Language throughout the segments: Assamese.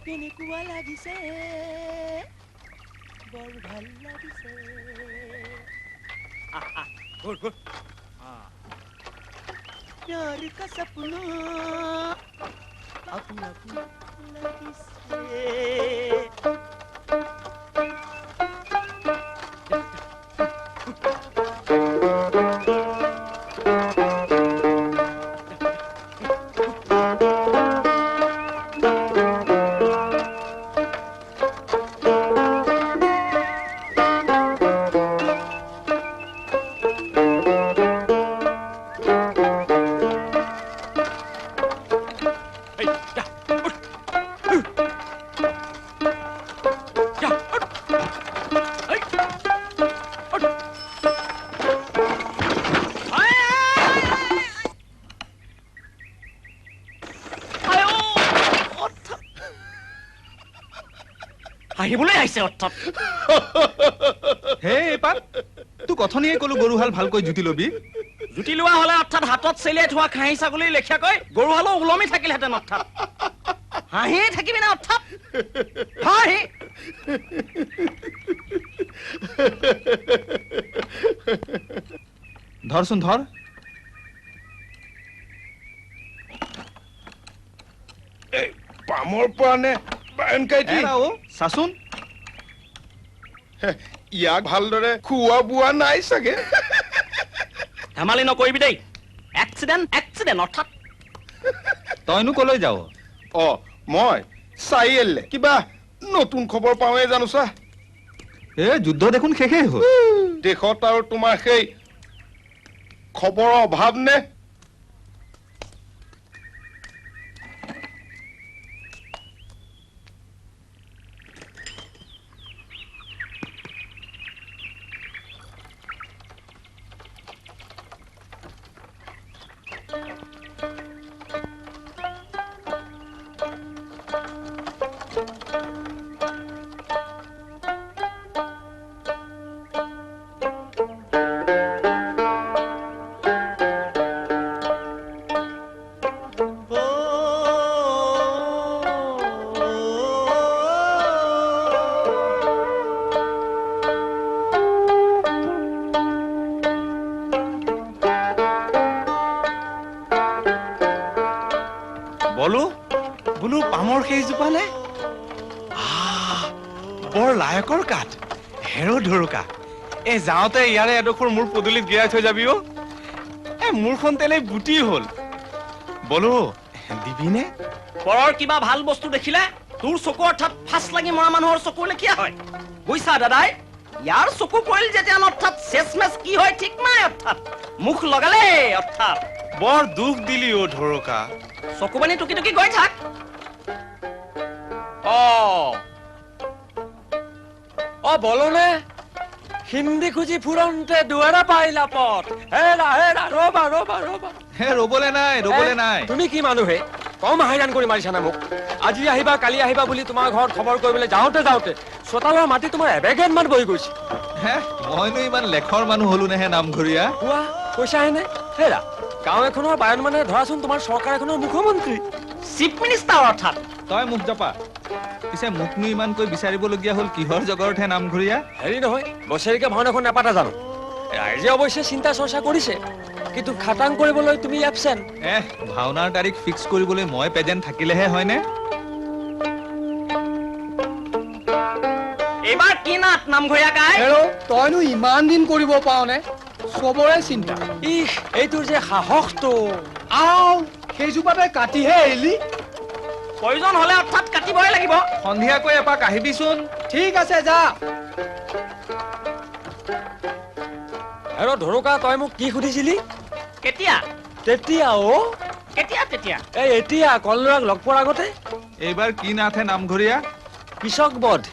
কেনেকুৱা লাগিছে বৰ ভাল লাগিছে गुड गुड प्यार का सपना अपना अपना লাগিছে আহিবলৈ আহিছে অৰ্থাৎ হে পাত তু কথনিয়ে কলো গৰুহাল ভালকৈ জুতি লবি জুতি লোৱা হলে অৰ্থাৎ হাতত চেলিয়াই থোৱা খাহী ছাগলী লেখিয়াকৈ গৰুহালো ওলমি থাকিলহেঁতেন অৰ্থাৎ হাঁহিয়ে থাকিবি না অৰ্থাৎ হাঁহি ধৰচোন ধৰ পামৰ পৰা নে চাচোন ইয়াক ভালদৰে খোৱা বোৱা নাই চাগে ধেমালি নকৰিবি দেই এক্সিডেণ্ট অৰ্থাৎ তইনো কলৈ যাও মই চাৰিআলিলে কিবা নতুন খবৰ পাওঁৱে জানো চা যুদ্ধ দেখোন শেষেই হ'ল দেশত আৰু তোমাৰ সেই খবৰৰ অভাৱ নে বোলো পামৰ সেইজোপালে বৰ লায়কৰ কাঠ হেৰ ধৰুকা যাওঁতে ইয়াৰে এডোখৰ মোৰ পদূলিত গিৰাই থৈ যাবি মোৰখন তেনে বুটি হ'ল বোলো দিবিনে পৰৰ কিবা ভাল বস্তু দেখিলে তোৰ চকু অৰ্থাৎ ফাঁচ লাগি মৰা মানুহৰ চকু লেখিয়া হয় বুইছা দাদাই ইয়াৰ চকু পৰিল যেতিয়া অৰ্থাৎ শেষমেশ কি হয় ঠিক নাই অৰ্থাৎ মুখ লগালে অৰ্থাৎ বৰ দুখ দিলি ধৰুকা চকুপানী টুকি টুকি গৈ থাক বলনে হিন্দী খুঁজি ফুৰন্তে দুৱাৰা পাইলা পথ হেৰা ৰবা ৰবলে নাই তুমি কি মানুহে কম হাইৰাণ কৰি মাৰিছা না মোক আজি আহিবা কালি আহিবা বুলি তোমাৰ ঘৰত খবৰ কৰিবলৈ যাওঁতে চোতালৰ মাটি তোমাৰ এবেগেন মান বহি গৈছে মইনো ইমান লেখৰ মানুহ হলো নেহে নামঘৰীয়া কৈছা হেনে হেৰা গাঁও এখনৰ বায়ন মানে ধৰাচোন তোমাৰ চৰকাৰ এখনৰ মুখ্যমন্ত্ৰী চিফ মিনিষ্টাৰ অৰ্থাৎ তই মুখ জপা পিছে মুখনো ইমানকৈ বিচাৰিবলগীয়া হ'ল কিহৰ জগৰতহে নামঘৰীয়া হেৰি নহয় বছৰিকে ভাওনাখন নাপাতা জানো ৰাইজে অৱশ্যে চিন্তা চৰ্চা কৰিছে কিন্তু খাটাং কৰিবলৈ তুমি এবচেণ্ট ভাওনাৰ তাৰিখ ফিক্স কৰিবলৈ মই প্ৰেজেণ্ট থাকিলেহে হয়নে এইবাৰ কি নাট নামঘৰীয়া গাই তইনো ইমান দিন কৰিব পাওনে চবৰে চিন্তা এইটোৰ যে সাহসটো সেইজোপাতে কাটিহে এৰিলি প্ৰয়োজন হলে অৰ্থাৎ কাটিবই লাগিব সন্ধিয়াকৈ এপাক আহিবিচোন ঠিক আছে যা ধৰুকা তই মোক কি সুধিছিলি কেতিয়া তেতিয়া কেতিয়া এতিয়া কলৰাক লগ পোৱাৰ আগতে এইবাৰ কি নাথে নামঘৰীয়া কৃষক বধ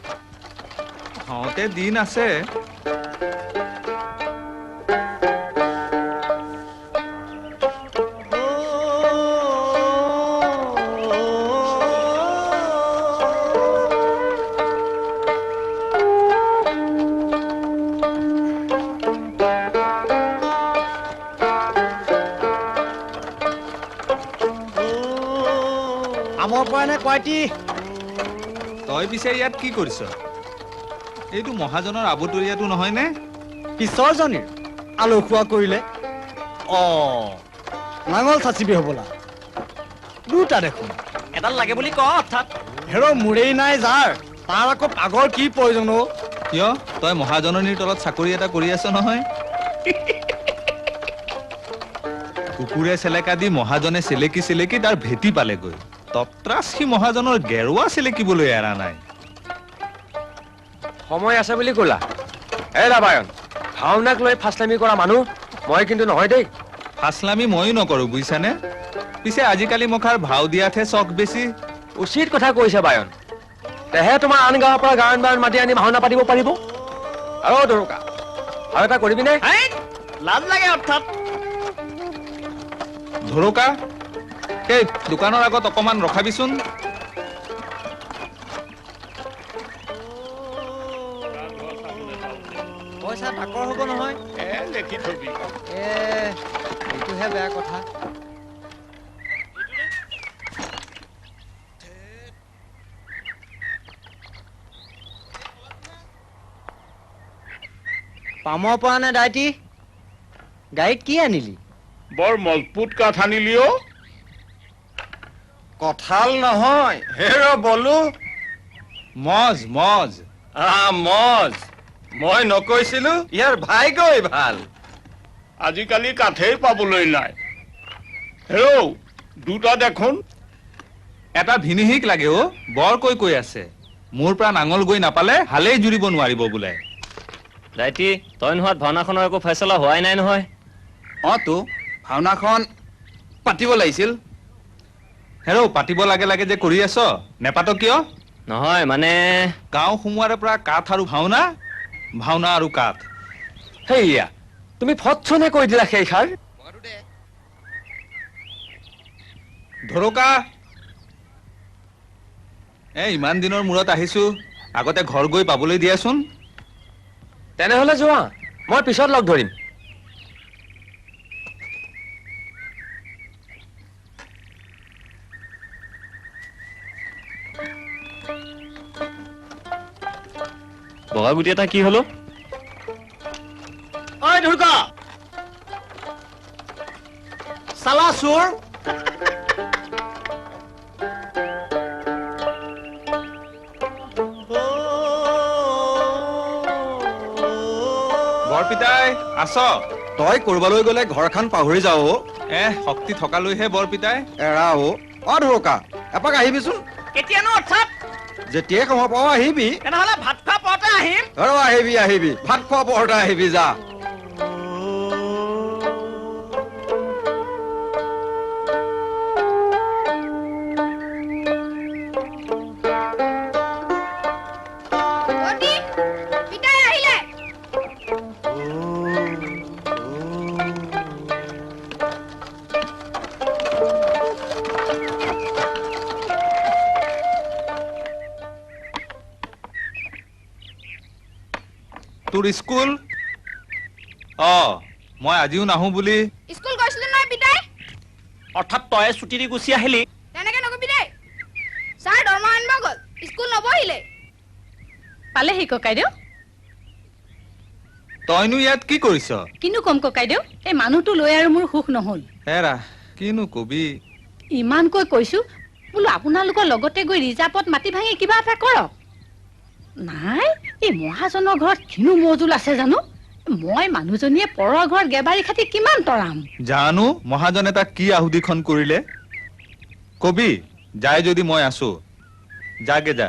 হওঁতে দিন আছে আমৰ পৰা নে কোৱাটি তই পিছে ইয়াত কি কৰিছ? এইটো মহাজনৰ আবতৰীয়াটো নহয় নে? পিছৰ জনীৰ আলসুৱা কৰিলে নাঙল চাচিবি হবলা দুটা দেখোন এডাল লাগে বুলি ক অৰ্থাৎ হেৰ' মূৰেই নাই যাৰ তাৰ আকৌ পাগৰ কি প্ৰয়োজন অ' কিয় তই মহাজননীৰ তলত চাকৰি এটা কৰি আছ নহয়? কুকুৰে চেলেকা দি মহাজনে চেলেকি চেলেকি তাৰ ভেটি পালেগৈ। তত্ৰাচ সি মহাজনৰ গেৰুৱা চেলেকিবলৈ এৰা নাই। সময় আছে বুলি ক'লা হে ৰাবায়ন ভাওনাক লৈ ফাচলামি কৰা মানুহ মই কিন্তু নহয় দেই ফাচলামি ময়ো নকৰো বুজিছানে? পিছে আজিকালি মুখাৰ ভাও দিয়াতহে চখ বেছি। উচিত কথা কৈছে বায়ন তেহে তোমাৰ আন গাঁৱৰ পৰা গায়ন বায়ন মাতি আনি ভাওনা পাতিব পাৰিব আৰু দৰকা আৰু এটা কৰিবিনে হেই, লাজ লাগে অৰ্থাৎ ধৰোকা এই দোকানৰ আগত অকমান ৰখাবিচোন। পইচা তাকৰ হ'ব নহয় এইটোহে বেয়া কথা পামৰ পৰা নে দাইটি গাড়ীত কি আনিলি বৰ মজবুত কাঠ আনিলি অ কঁঠাল নহয় হেৰ বলো মজ মজ মজ মই নকৈছিলো ইয়াৰ ভাগ্যই ভাল আজিকালি কাঠেই পাবলৈ নাই হেৰৌ দুটা দেখোন এটা ভিনিহিক লাগে অ বৰ কৈ আছে মোৰ পৰা নাঙল গৈ নাপালে হালেই জুৰিব নোৱাৰিব বোলে। ৰাইটি তই নোহোৱাত ভাওনাখনৰ একো ফেচলা হোৱাই নাই নহয় তো ভাওনাখন পাতিব লাগিছিল হেৰৌ পাতিব লাগে লাগে যে কৰি আছ নেপাত কিয়? নহয় মানে গাঁও সোমোৱাৰে পৰা কাঠ আৰু ভাওনা ভাওনা আৰু কাঠ সেয়া তুমি ফটছনে কৈ দিলা সেইষাৰ ধৰোকা ইমান দিনৰ মূৰত আহিছো আগতে ঘৰ গৈ পাবলৈ দিয়াচোন। তেনেহলে যোৱা মই পিছত লগ ধৰিম বগাগুটি এটা কি হলো ঐ ধুৰকা চালা চোৰ বৰপিতাই আছ? তই কৰবালৈ গ'লে ঘৰখন পাহৰি যাও শক্তি থকালৈহে বৰপিতাই। এৰা ধৰোকা এপাক আহিবিচোন কেতিয়ানো অৰ্থাৎ যেতিয়াই সময় পাওঁ আহিবি তেনেহলে ভাত খোৱা পৰতে আহিম আহিবি ভাত খোৱা পৰতে আহিবি যা তোৰ স্কুল মই আজিও নাহো বুলি স্কুল গৈছিলি নহয় পিতাই অৰ্থাৎ তই ছুটি দি গুচি আহিলি তেনেকে নকবি দেই ছাৰ দৰমহা আনিব গ'ল স্কুল নবহিলে পালেহি ককাইদেউ তইনো ইয়াত কি কৰিছ? কিনো কম ককাইদেউ এই মানুহটো লৈ আৰু মোৰ সুখ নহল হেৰা কিনো কবি ইমানকৈ কৈছো বোলো আপোনালোকৰ লগতে গৈ ৰিজাৰ্ভত মাটি ভাঙি কিবা এটা কৰক নাই এই মহাজনৰ ঘৰত কিনো মজুল আছে জানো মই মানুহজনীয়ে পৰৰ ঘৰত গেবাৰী খাটি কিমান তৰাম জানো মহাজনে তাক কি আহুদিখন কৰিলে কবি যাই যদি মই আছো যাগে যা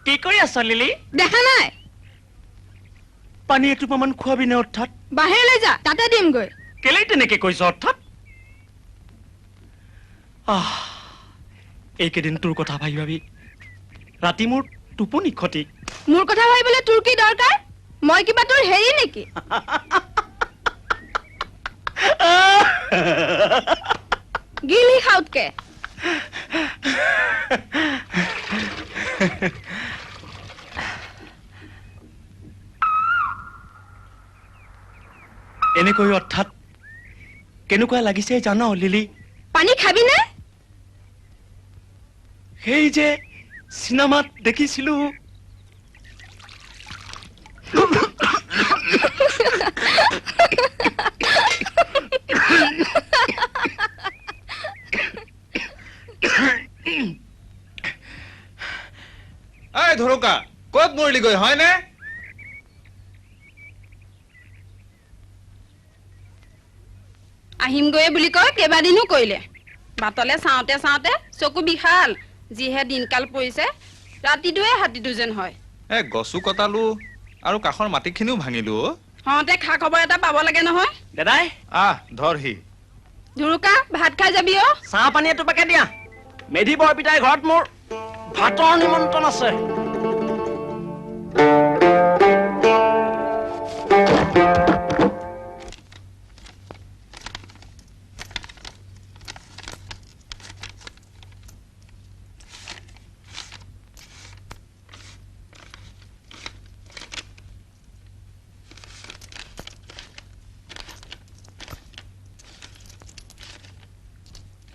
কি কৰি আছ লিলি দেখা নাই পানী এটোপামান খুৱাবি নে অৰ্থাৎ বাহিৰলৈ যা তাতে দিমগৈ কেলেই তেনেকে কৈছ অৰ্থাৎ এইকেইদিন তোৰ কথা ভাবি ভাবি ৰাতি মোৰ টোপনি ক্ষতি মোৰ কথা ভাবিবলৈ তোৰ কি দৰকাৰ মই কিবা তোৰ হেৰি নেকি গিলি খাওতকে এনেকৈ অৰ্থাৎ কেনেকুৱা লাগিছে জানো লিলি? পানী খাবি নে? সেই যে চিনেমাত দেখিছিলো। এই ধৰুকা, ক'ত মৰিলিগৈ হয়নে? আহিমগৈয়ে বুলি কৈ কেইবাদিনো কৰিলে। বাটলে চাওঁতে চাওঁতে চকু বিশাল। যিহে দিনকাল পৰিছে, ৰাতিটোৱে হাতীটো যেন হয়। গছো কটালো আৰু কাষৰ মাটিখিনিও ভাঙিলো। হওঁতে খা খবৰ এটা পাব লাগে নহয়। দাদাই ধৰহি। ধুৰুকা, ভাত খাই যাবি অ। চাহ পানী এটোপাকে দিয়া। মেধি বৰপিতাই ঘৰত মোৰ ভাতৰ নিমন্ত্ৰণ আছে।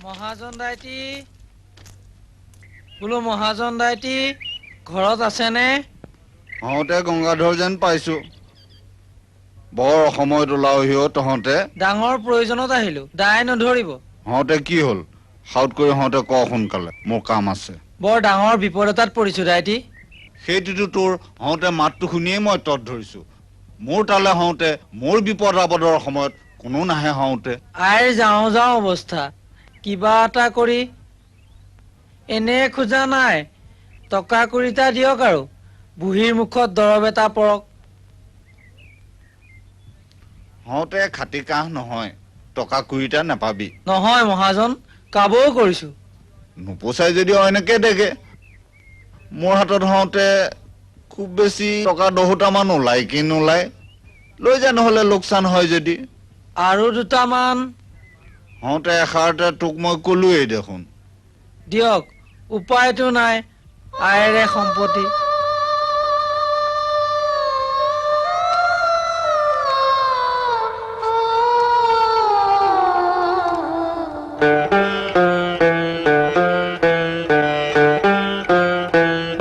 মহাজন দাইটি, বোলো মহাজন দাইটি ঘৰত আছেনে? হওঁতে গংগাধৰ যেন পাইছো। বৰ সময়ত ওলাওহিও তহঁতে। ডাঙৰ প্ৰয়োজনত আহিলো, দাই নধৰিব। হওঁতে কি হ'ল? সাউত কৰি হওঁতে ক সোনকালে, মোৰ কাম আছে। বৰ ডাঙৰ বিপদ এটাত পৰিছো দাইটি। সেইটোতো তোৰ হওঁতে মাতটো শুনিয়েই মই তত ধৰিছো। মোৰ তালে হওঁতে মোৰ বিপদ আপদৰ সময়ত কোনো নাহে হওঁতে। আইৰ যাওঁ যাওঁ অৱস্থা। কিবা এটা কৰি এনে খোজা নাই, টকা কুৰিটা দিয়ক আৰু বুঢ়ীৰ মুখত দৰৱ এটা পৰক। হওঁতে খাটি কাহ নহয়, টকা কুৰিটা নাপাবি। নহয় মহাজন, কাবও কৰিছো। নোপোচাই যদি অইনকে দেগে। মোৰ হাতত হওঁতে খুব বেছি টকা 10টামান ওলাই কি নোলায়। লৈ যা নহ'লে লোকচান হয় যদি। আৰু দুটামান হওঁতে এষাৰতে তোক মই কলোৱেই দেখোন। দিয়ক, উপায়তো নাই, আইৰে সম্পত্তি।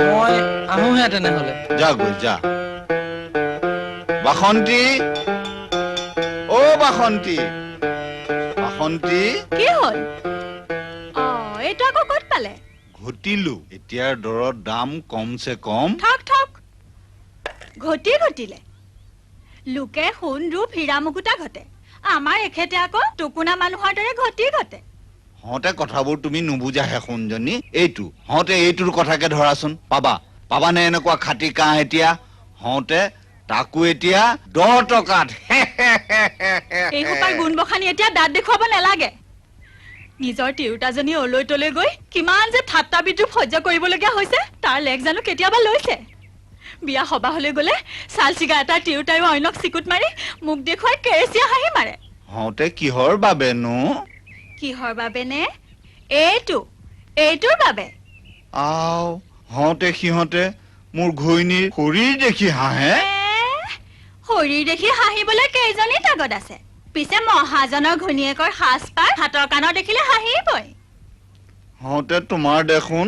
মই আহোহে তেনেহলে। যা গৈ যা। বাসন্তী, অ বাসন্তী, বাসন্তী। কি হ'ল? এইটো আকৌ ক'ত পালে? ঘটিলো। এতিয়াৰ দৰত দাম কমছে কম। ঠক ঠক ঘটিলে। লোকে সোণ ৰূপ হীৰা মুকুতা ঘটে, আমাৰ এখেতে আকৌ টুকুনা মানুহৰ দৰে ঘটে। হওঁতে কথাবোৰ তুমি নুবুজাহে সোণজনী। এইটো হওঁতে এইটোৰ কথাকে ধৰাচোন। পাবানে এনেকুৱা খাটি কাহ এতিয়া? হওঁতে তাকো এতিয়া 10 টকাত। এই সোপাৰ গুণ বখানি এতিয়া দাঁত দেখুৱাব নালাগে। নিজৰ তিৰোতাজনী অলৈ তলৈ গৈ কিমান যে ঠাট্টা বিদ্ৰূপ সহ্য কৰিবলগীয়া হৈছে, তাৰ লেখ জানো কেতিয়াবা লৈছে? বিয়া সবাহলৈ গলে চাল চিগাৰেটাৰ তিৰোতাইও অন্যক চিকুট মাৰি মুখ দেখুৱাই কেৰেচিয়া হাঁহি মাৰে। হওঁতে কিহৰ বাবেনো? কিহৰ বাবে নে? এইটোৰ বাবে। হওঁতে সিহঁতে মোৰ ঘৈণীৰ শৰীৰ দেখি হাঁহে। শৰীৰ দেখি হাঁহিবলৈ কেইজনী তাগত আছে? পিছে মহাজনৰ ঘৈণীয়েকৰ সাজ পাৰ হাতৰ কাণৰ দেখিলে হাঁহিবই। হওঁতে তোমাৰ দেখোন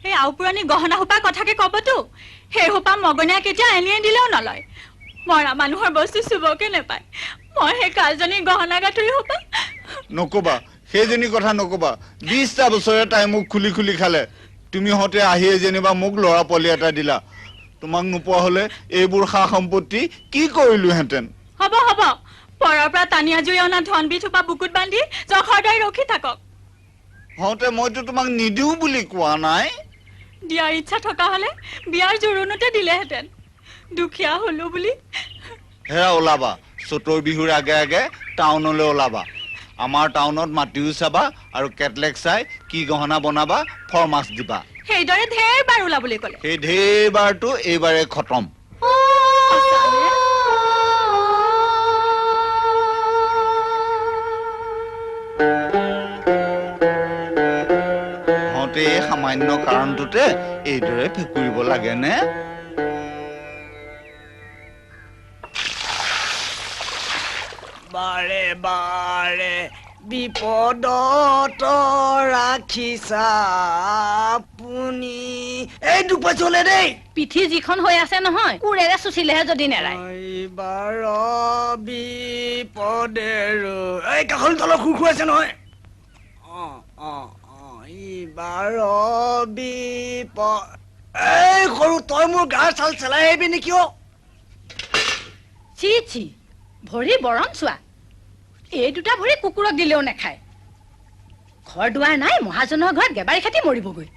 সেই আওপুৰণি গহনা সোপা কথাকে কবতো, সেই সোপা মগনীয়া কেতিয়া এনিয়ে দিলেও নলয়। মৰা মানুহৰ বস্তু চুবকে নেপায়। মই সেই কালজনী গহনা গাঁঠৰি সোপা। নকবা, সেইজনী কথা নকবা। 20টা বছৰে তাই মোক খুলি খুলি খালে। তুমি হওঁতে আহিয়ে যেনিবা মোক ল'ৰা পোৱালি এটা দিলা। তোমাক নোপোৱা হলে এইবোৰ সা সম্পত্তি কি কৰিলোহেঁতেন? হ'ব পৰৰ পৰা টানি আজুৰি অনা ধনবিধ সোপা বুকুত বান্ধি জখৰ দৰে ৰখি থাকক। হওঁতে মইতো তোমাক নিদিওঁ বুলি কোৱা নাই। দিয়াৰ ইচ্ছা থকা হলে বিয়াৰ জোৰোণতে দিলেহেঁতেন। দুখীয়া হলো বুলি। হেৰা ওলাবা, চতৰ বিহুৰ আগে আগে টাউনলৈ ওলাবা। আমাৰ টাউনত মাটিও চাবা আৰু কেটলেক চাই কি গহনা বনাবা ফৰমাছ দিবা। সেইদৰে ঢেৰ বাৰ ওলাবলৈ ক'লে। সেই ঢেৰ বাৰটো এইবাৰে খতম। হওঁতে সামান্য কাৰণটোতে এইদৰে ফেকুৰিব লাগেনে? বাৰে বাৰে বিপদত ৰাখিছা আপুনি। এই দুপা চলে দেই। পিঠি যিখন হৈ আছে নহয়, কোৰেৰে চুচিলেহে যদি নেৰাই। এইবাৰ বিপদেৰ এই কাষৰ তলৰ খুৰ খুৱাইছে নহয়। এইবাৰ বিপদ। এই সৰু তই মোৰ গাৰ চাল চেলাই আহিবি নেকি? চি চি, ভৰি বৰণ চোৱা। এই দুটা ভৰি কুকুৰক দিলেও নাখায়। ঘৰ দুৱাৰ নাই, মহাজনৰ ঘৰত গেবাৰী খাটি মৰিবগৈ।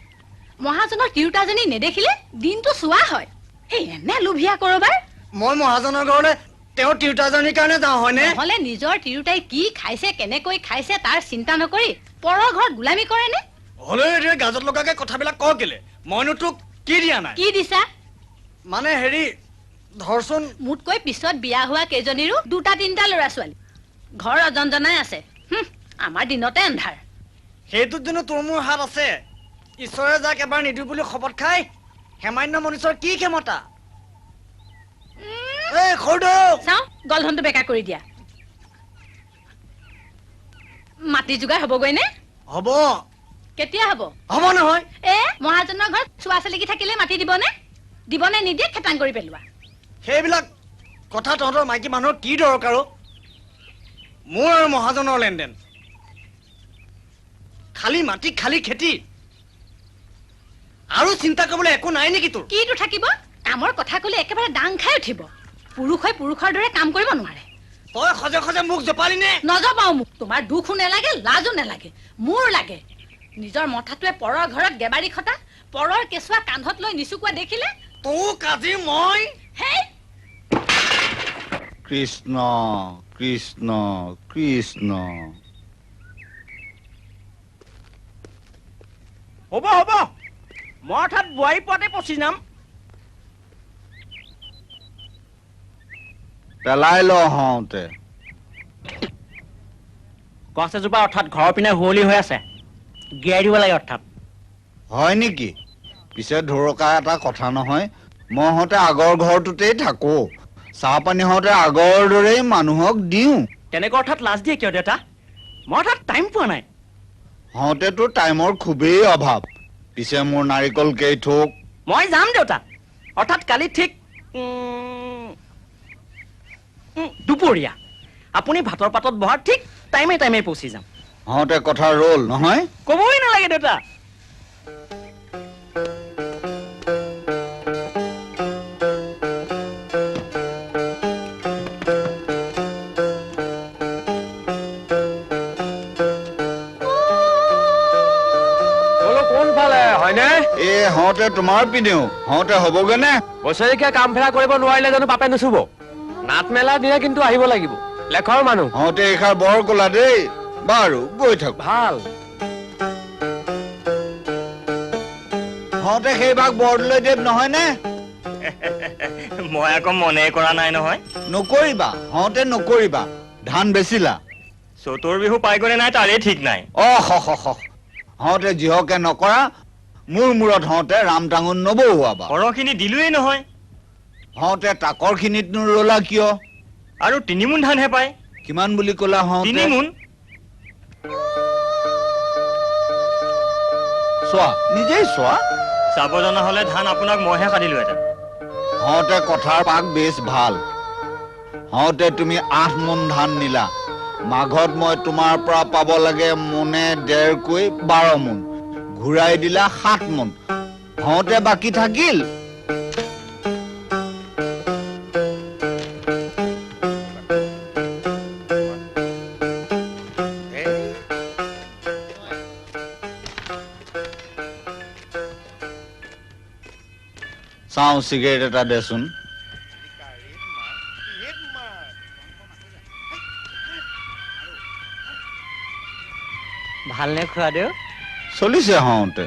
মহাজনৰ তিৰোতাজনী নেদেখিলে দিনটো চোৱা হয়। এই এনে লোভিয়া কৰবাৰ। মই মহাজনৰ ঘৰলৈ তেওঁৰ তিৰোতাজনীৰ কাৰণে যাওঁ হয়নে? নহলে নিজৰ তিৰোতাই কি খাইছে, কেনেকৈ খাইছে তাৰ চিন্তা নকৰি পৰৰ ঘৰত গোলামী কৰে নে? হলেও এতিয়া গাজত লগাকে কথাবিলাক ক কেলে? মইনো তোক কি দিয়া নাই? কি দিছা? মানে হেৰি ধৰচোন, মোতকৈ পিছত বিয়া হোৱা কেইজনীৰো দুটা তিনিটা ল'ৰা ছোৱালী, ঘৰ অজনজনাই আছে। আমাৰ দিনতে আন্ধাৰ। সেইটোত জানো তোৰ মোৰ হাত আছে? ঈশ্বৰে যাক এবাৰ নিদিওঁ বুলি শপত খাই হেমান্য মনীষৰ কি ক্ষমতা? এই সৰুদৌ চাওঁ গলধনটো বেকা কৰি দিয়া। মাটি যোগাৰ হবগৈ নে? হ'ব। কেতিয়া হব? হ'ব নহয়। মহাজনৰ ঘৰত চোৱা চেলেকি থাকিলে মাটি দিবনে? দিবনে নিদিয়ে খেতাং কৰি পেলোৱা। সেইবিলাক কথা তহঁতৰ মাইকী মানুহৰ কি দৰকাৰ? মোৰ আৰু মহাজনৰ লেনদেন, খালী মাটি খালী খেতি, আৰু চিন্তা কৰিবলৈ একো নাই নেকি তোৰ? কিটো থাকিব? কামৰ কথা কলে একেবাৰে দাং খাই উঠিব। পুৰুষ হৈ পুৰুষৰ দৰে কাম কৰিব নোৱাৰে। তই সজে সজে মোক জপালি নে? নজপাও। মোক তোমাৰ দুখো নেলাগে, লাজো নেলাগে, মোৰ লাগে। নিজৰ মথাটোৱে পৰৰ ঘৰত গেবাৰী খটা, পৰৰ কেঁচুৱা কান্ধত লৈ নিচুকুৱা দেখিলে তোক আজি মই হেই কৃষ্ণ কৃষ্ণ কৃষ্ণ। হ'ব হ'ব, মই অৰ্থাৎ বোৱাৰী পোৱাতে পচি যাম। পেলাই ল হওঁতে। গছ এজোপা অৰ্থাৎ ঘৰৰ পিনে হুৱলি হৈ আছে, গিয়াই দিব লাগে অৰ্থাৎ। হয় নেকি? পিছে ধৰকা এটা কথা নহয়, মই হওঁতে আগৰ ঘৰটোতেই থাকো, চাহ পানী হওঁতে আগৰ দৰেই মানুহক দিওঁ। তেনেকৈ অৰ্থাৎ লাজ দিয়ে কিয় দেউতা? মই অৰ্থাৎ টাইম পোৱা নাই। হওঁতেতো টাইমৰ খুবেই অভাৱ। পিছে মোৰ নাৰিকল কেই থোক? মই যাম দেউতা, অৰ্থাৎ কালি ঠিক দুপৰীয়া আপুনি ভাতৰ পাতত বহাৰ ঠিক টাইমে টাইমে পচি যাম। হওঁতে কথা ৰ'ল নহয়? ক'বই নালাগে দেউতা। কোনফালে হয়নে? হওঁতে তোমাৰ পিনেও হওঁতে হ'বগে নে? বছৰেকীয়া কাম ফেৰা কৰিব নোৱাৰিলে জানো বাপে নুচুব? নাট মেলা দিনে কিন্তু আহিব লাগিব, লেখৰ মানুহ। হওঁতে এইষাৰ বৰ কলা দেই। বাৰু গৈ থাক। ভাল। হওঁতে সেইভাগ বৰদলৈদেৱ নহয় নে? মই আকৌ মনে কৰা নাই নহয়। নকৰিবা, হওঁতে নকৰিবা। ধান বেচিলা? চতৰ বিহু পাই গ'লে নাই তাৰে ঠিক নাই। হওঁতে যিহকে নকৰা, মোৰ মূৰত হওঁতে ৰাম টাঙোন নবহুৱাবা। সৰহখিনি দিলোৱেই নহয়। হওঁতে তাকৰ খিনিতনো ৰলা কিয়? আৰু 3 মোন ধানহে পায়। কিমান বুলি ক'লা হওঁতে? 3 মোন। চোৱা, নিজেই চোৱা। চাব জনা হলে ধান আপোনাক মইহে কাটিলোহেঁতেন। হওঁতে কথাৰ পাক বেছ ভাল। হওঁতে তুমি 8 মোন ধান নিলা, মাঘত মই তোমাৰ পৰা পাব লাগে মোনে 1.5কৈ 12 মোন, ঘূৰাই দিলা 7 মোন। হওঁতে বাকী থাকিল চাওঁ, চিগাৰেট এটা দেচোন। ভালনে খুৰাদেউ? চলিছে হওঁতে।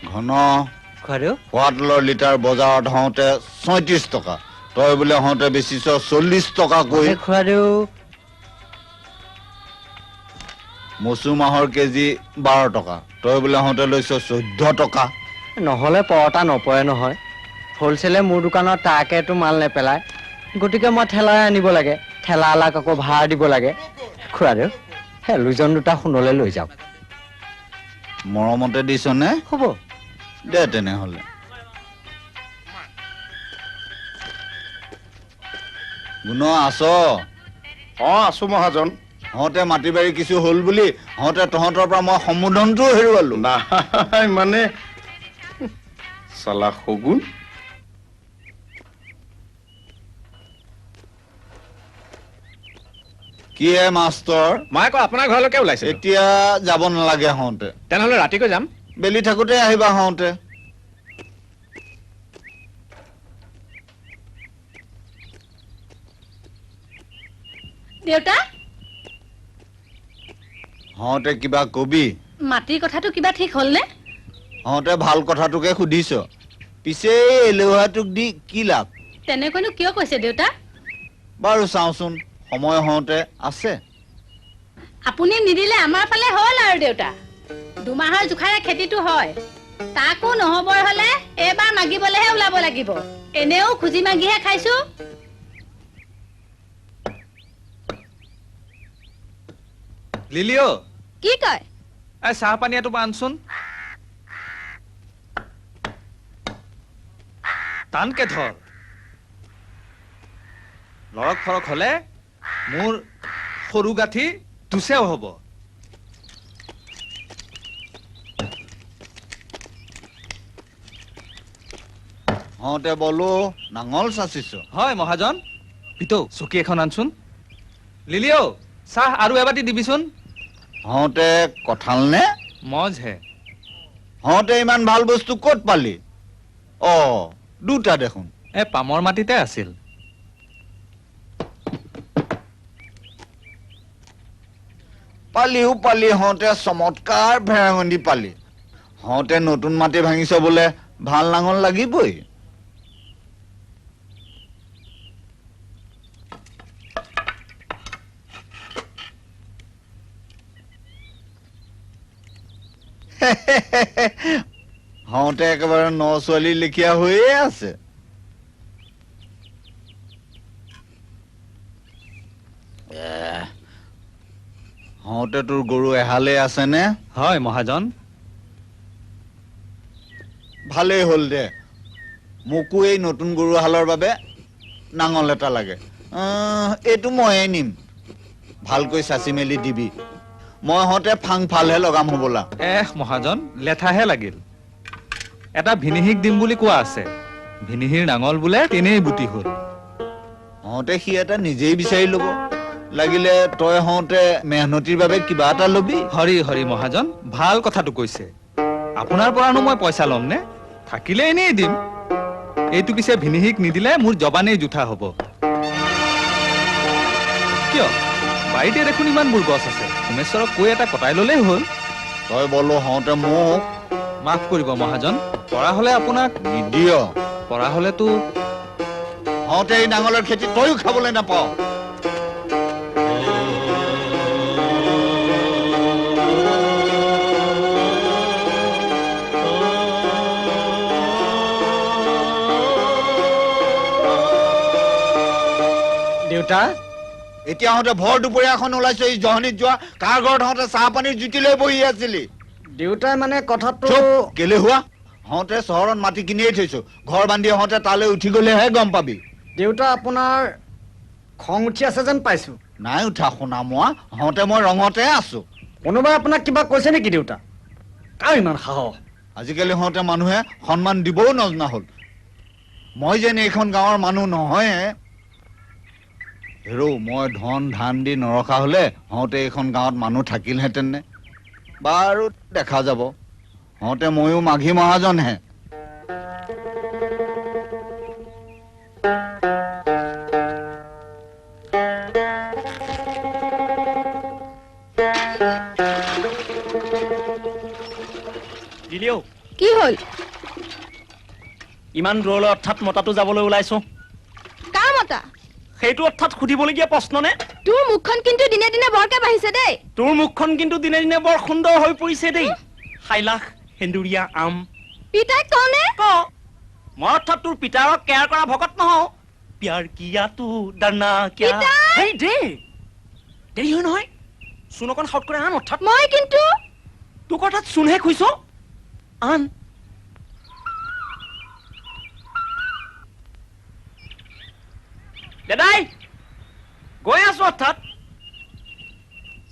ঘন খুৰাদেউ সোৱাদলৰ লিটাৰ বজাৰত হওঁতে 37 টকা তই বোলে হওঁতে বেচিছ 40 টকা কৈ খুৰাদেউ মচুৰ মাহৰ কেজি 12 টকা তই বোলে হওঁতে লৈছ 14 টকা নহ'লে পৰতা নপৰে নহয় হ'লচেলে মোৰ দোকানত তাকেতো মাল নেপেলায় গতিকে মই ঠেলাই আনিব লাগে ঠেলাৱালাক আকৌ ভাড়া দিব লাগে খুৰাদেউ হেলুজন দুটা সোণলৈ লৈ যাওক মৰমতে দিছনে হ'ব দে তেনেহ'লে গুণ আছ আছো মহাজন হওঁতে মাটি বাৰী কিছু হ'ল বুলি হওঁতে তহঁতৰ পৰা মই সম্বোধনটোও হেৰুৱালো নাই মানে চালা শগুন কি মাষ্টৰ মই আকৌ আপোনাৰ ঘৰলৈকে ওলাইছো এতিয়া যাব নালাগে হওঁতে তেনেহ'লে ৰাতিকৈ যাম বেলি থাকোতে আহিবা হওঁতে দেউতা হওঁতে কিবা কবি মাটিৰ কথাটো কিবা ঠিক হ'লনে হওঁতে ভাল কথাটোকে সুধিছ পিছে এলেহুৱাটোক দি কি লাভ তেনেকৈনো কিয় কৈছে দেউতা বাৰু চাওঁচোন সময় হওঁতে আছে আপুনি নিদিলে আমাৰ ফালে হ'ল আৰু দেউতা দুমাহৰ জোখাৰে খেতিটো হয় তাকো নহ'বৰ হ'লে এবাৰ মাগিবলেহে ওলাব লাগিব এনেও খুজি মাগিহে খাইছো লিলিঅ' কি কয় এই চাহ পানী এটোপা আনচোন টানকে ধৰ লৰক ফৰক হলে মোৰ সৰু গাঁঠি দুচেও হ'ব হওঁতে বলো নাঙল চাচিছ হয় মহাজন পিতৌ চকী এখন আনচোন লিলিঅ' চাহ আৰু এবাটি দিবিচোন হওঁতে কঁঠাল নে মজহে হওঁতে ইমান ভাল বস্তু ক'ত পালি দুটা দেখোন পামৰ মাটিতে আছিল পালি হওঁতে চমৎকাৰ ভেৰাঙণ্ডি পালি হওঁতে নতুন মাটি ভাঙিছ বোলে ভাল নাঙল লাগিবই হওঁতে একেবাৰে ন ছোৱালী লেখীয়া হৈয়ে আছে হওঁতে তোৰ গৰু এহালে আছে নে হয় মহাজন ভালেই হ'ল দে মোকো এই নতুন গৰু হালৰ বাবে নাঙল এটা লাগে এইটো ময়ে নিম ভালকৈ চাচি মেলি দিবি মই হওঁতে ফাং ফালহে লগাম হ'বলা মহাজন লেঠাহে লাগিল এটা ভিনিহিক দিম বুলি কোৱা আছে ভিনিহিৰ নাঙল বোলে তেনেই বুটি হ'ল হওঁতে সি এটা নিজেই বিচাৰি ল'ব লাগিলে তই হওঁতে মেহনতিৰ বাবে কিবা এটা ল'বি হৰি হৰি মহাজন ভাল কথাটো কৈছে আপোনাৰ পৰানো মই পইচা ল'ম নে থাকিলে এনেই দিম এইটো পিছে ভিনিহিক নিদিলে মোৰ জবানেই জুঠা হ'ব কিয় বাৰীতে দেখোন ইমানবোৰ গছ আছে উমেশ্বৰক কৈ এটা কটাই ল'লেই হ'ল তই বলো হওঁতে মোক মাফ কৰিব মহাজন পৰা হ'লে আপোনাক নিদিয় পৰা হ'লেতো হওঁতে এই নাঙলৰ খেতি তয়ো খাবলৈ নাপাওঁ দেউতা এতিয়া হওঁতে ভৰ দুপৰীয়াখন ওলাইছ এই জহনীত যোৱা কাৰ ঘৰত হওঁতে চাহ পানীৰ জুতি লৈ বহি আছিলি দেউতাই মানে কথাটো কেলে হোৱা হওঁতে চহৰত মাটি কিনিয়েই থৈছো ঘৰ বান্ধি হওঁতে তালৈ উঠি গলেহে গম পাবি দেউতা আপোনাৰ খং উঠি আছে যেন পাইছো নাই উঠা শুনা মোৱা হওঁতে মই ৰঙতে আছো কোনোবাই আপোনাক কিবা কৈছে নেকি দেউতা কাৰ ইমান সাহস আজিকালি হওঁতে মানুহে সন্মান দিবও নজনা হ'ল মই যেন এইখন গাঁৱৰ মানুহ নহয় হেৰৌ মই ধন ধান দি নৰখা হলে হওঁতে এইখন গাঁৱত মানুহ থাকিলহেঁতেন নে বাৰু দেখা যাব হওঁতে ময়ো মাঘী মহাজনহে দিলিও কি হ'ল ইমান দূৰলৈ অৰ্থাৎ মতাটো যাবলৈ ওলাইছো কাৰ মতা সেইটো অৰ্থাৎ সুধিবলগীয়া প্ৰশ্ন নে তোৰ মুখখন কিন্তু দিনে দিনে বৰকে বাঢ়িছে দেই তোৰ মুখখন কিন্তু দিনে দিনে বৰ সুন্দৰ হৈ পৰিছে দেই খাইলাখ সেন্দুৰীয়া আম পিতাই কনে ক মই অৰ্থাৎ তোৰ পিতাৰক কেয়াৰ কৰা ভকত নহওঁ প্যাৰ কিয়া তু ডৰনা কিয়া পিতাই! হেই দে দেৰি হয় নহয় চোন অকণ শৰ্ট কৰে আন অৰ্থাৎ মই কিন্তু তোক অৰ্থাৎ চোনহে খুইছ আন দাদাই গৈ আছো অৰ্থাৎ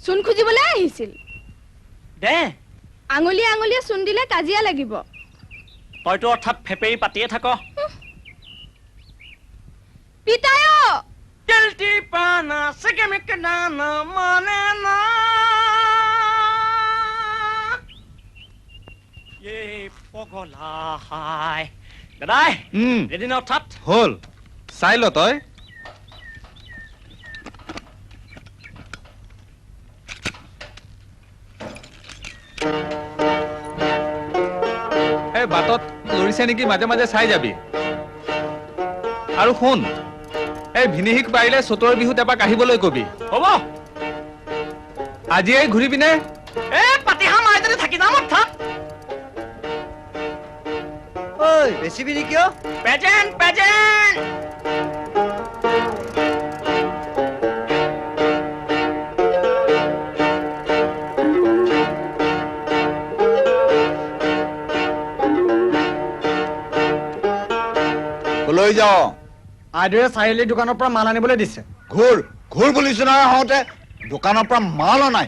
চোন খুজিবলৈ আহিছিল দে আঙুলিয়ে আঙুলিয়ে চোন দিলে কাজিয়া লাগিব তইতো অৰ্থাৎ ফেপেৰি পাতিয়ে থাক পিতাই তেলটি পানা সেকে মেকে দানা মানে না এ পগলা হাই দাদাই এদিন অৰ্থাৎ হ'ল চাই ল তই এই বাটত লৰিছে নেকি মাজে মাজে চাই যাবি আৰু শুন এই ভিনিহিক পাৰিলে চতৰ বিহুত এপাক আহিবলৈ কবি হ'ব আজিয়েই ঘূৰিবিনে এ পাতিহা মাই যদি থাকি যাম অৰ্থাৎ ঐ বেছিবি নি কিয় প্ৰেজেণ্ট প্ৰেজেণ্ট কলৈ যাও আইদেউয়ে চাৰিআলি দোকানৰ পৰা মাল আনিবলৈ দিছে ঘূৰ ঘূৰ বুলিছো নহয় হওঁতে দোকানৰ পৰা মাল অনাই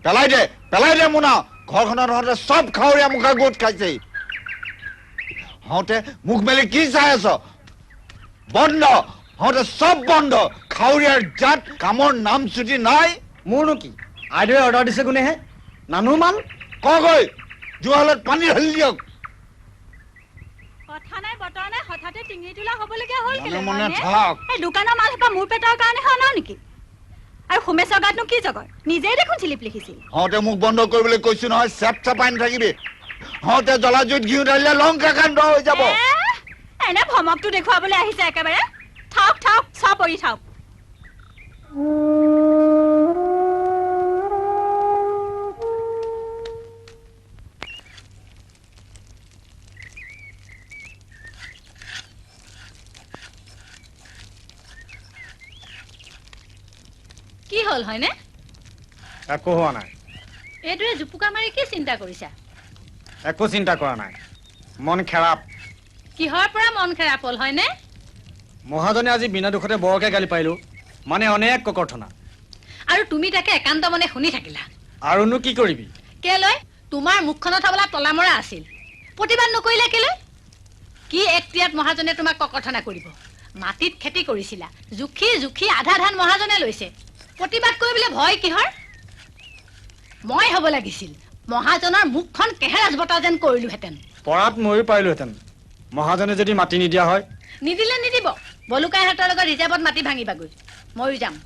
পেলাই দে মোনা ঘৰখনত হওঁতে চব খাৱৰীয়া মুখা গোট খাইছে হওঁতে মুখ মেলি কি চাই আছ বন্ধ হওঁতে চব বন্ধ খাৱৰীয়াৰ জাত কামৰ নাম চুটি নাই মোৰনো কি আইদেউয়ে অৰ্ডাৰ দিছে কোনেহে নানো মাল কগৈ জুহালত পানী ঢালি দিয়ক কথা নাই বতৰা নাই হঠাতে টিঙি তোলা হ'বলগীয়া হ'ল মনে মনে থাক এই দোকানৰ মাল সোপা মোৰ পেটৰ কাৰণে হোৱা নাই নেকি আৰু সোমেশৰ গাতনো কি জগৰ নিজেই দেখোন চিলিপ লিখিছিল হওঁতে মুখ বন্ধ কৰিবলৈ কৈছো নহয় চেপ চেপাই নাথাকিবি হওঁতে জ্বলা জুইত ঘিউ ঢালিলে লংকা কাণ্ড হৈ যাব এনে ভমকটো দেখুৱাবলৈ আহিছে একেবাৰে থাওক থাওক চব পৰি থাওক কি হ'ল হয়নে একো হোৱা নাই এইটোৱে জুপুকা মাৰি কি চিন্তা কৰিছা একো চিন্তা কৰা নাই মন খেৰাপ কিহৰ পৰা মন খেৰাপ হ'ল হয়নে মহাজনে আজি বিনা দুখতে বৰকে গালি পাৰিলো মানে অনেক ককৰ্থনা আৰু তুমি তাকে একান্ত মনে শুনি থাকিলা আৰুনো কি কৰিবি কেলৈ তোমাৰ মুখখনত হবলা তলামৰা আছিল প্ৰতিবাদ নকৰিলে কেলৈ কি এক্তিয়াত মহাজনে তোমাক ককৰ্থনা কৰিব মাটিত খেতি কৰিছিলা জুখি জুখি আধা ধান মহাজনে লৈছে প্ৰতিবাদ কৰিবলৈ ভয় কিহৰ মই হ'ব লাগিছিল মহাজনৰ মুখখন কেহেৰাজ বতা যেন কৰিলোহেঁতেন পৰাত ময়ো পাৰিলোহেঁতেন মহাজনে যদি মাটি নিদিয়া হয় নিদিলে নিদিব বলুকাইহঁতৰ লগত ৰিজাৰ্ভত মাটি ভাঙিবাগৈ ময়ো যাম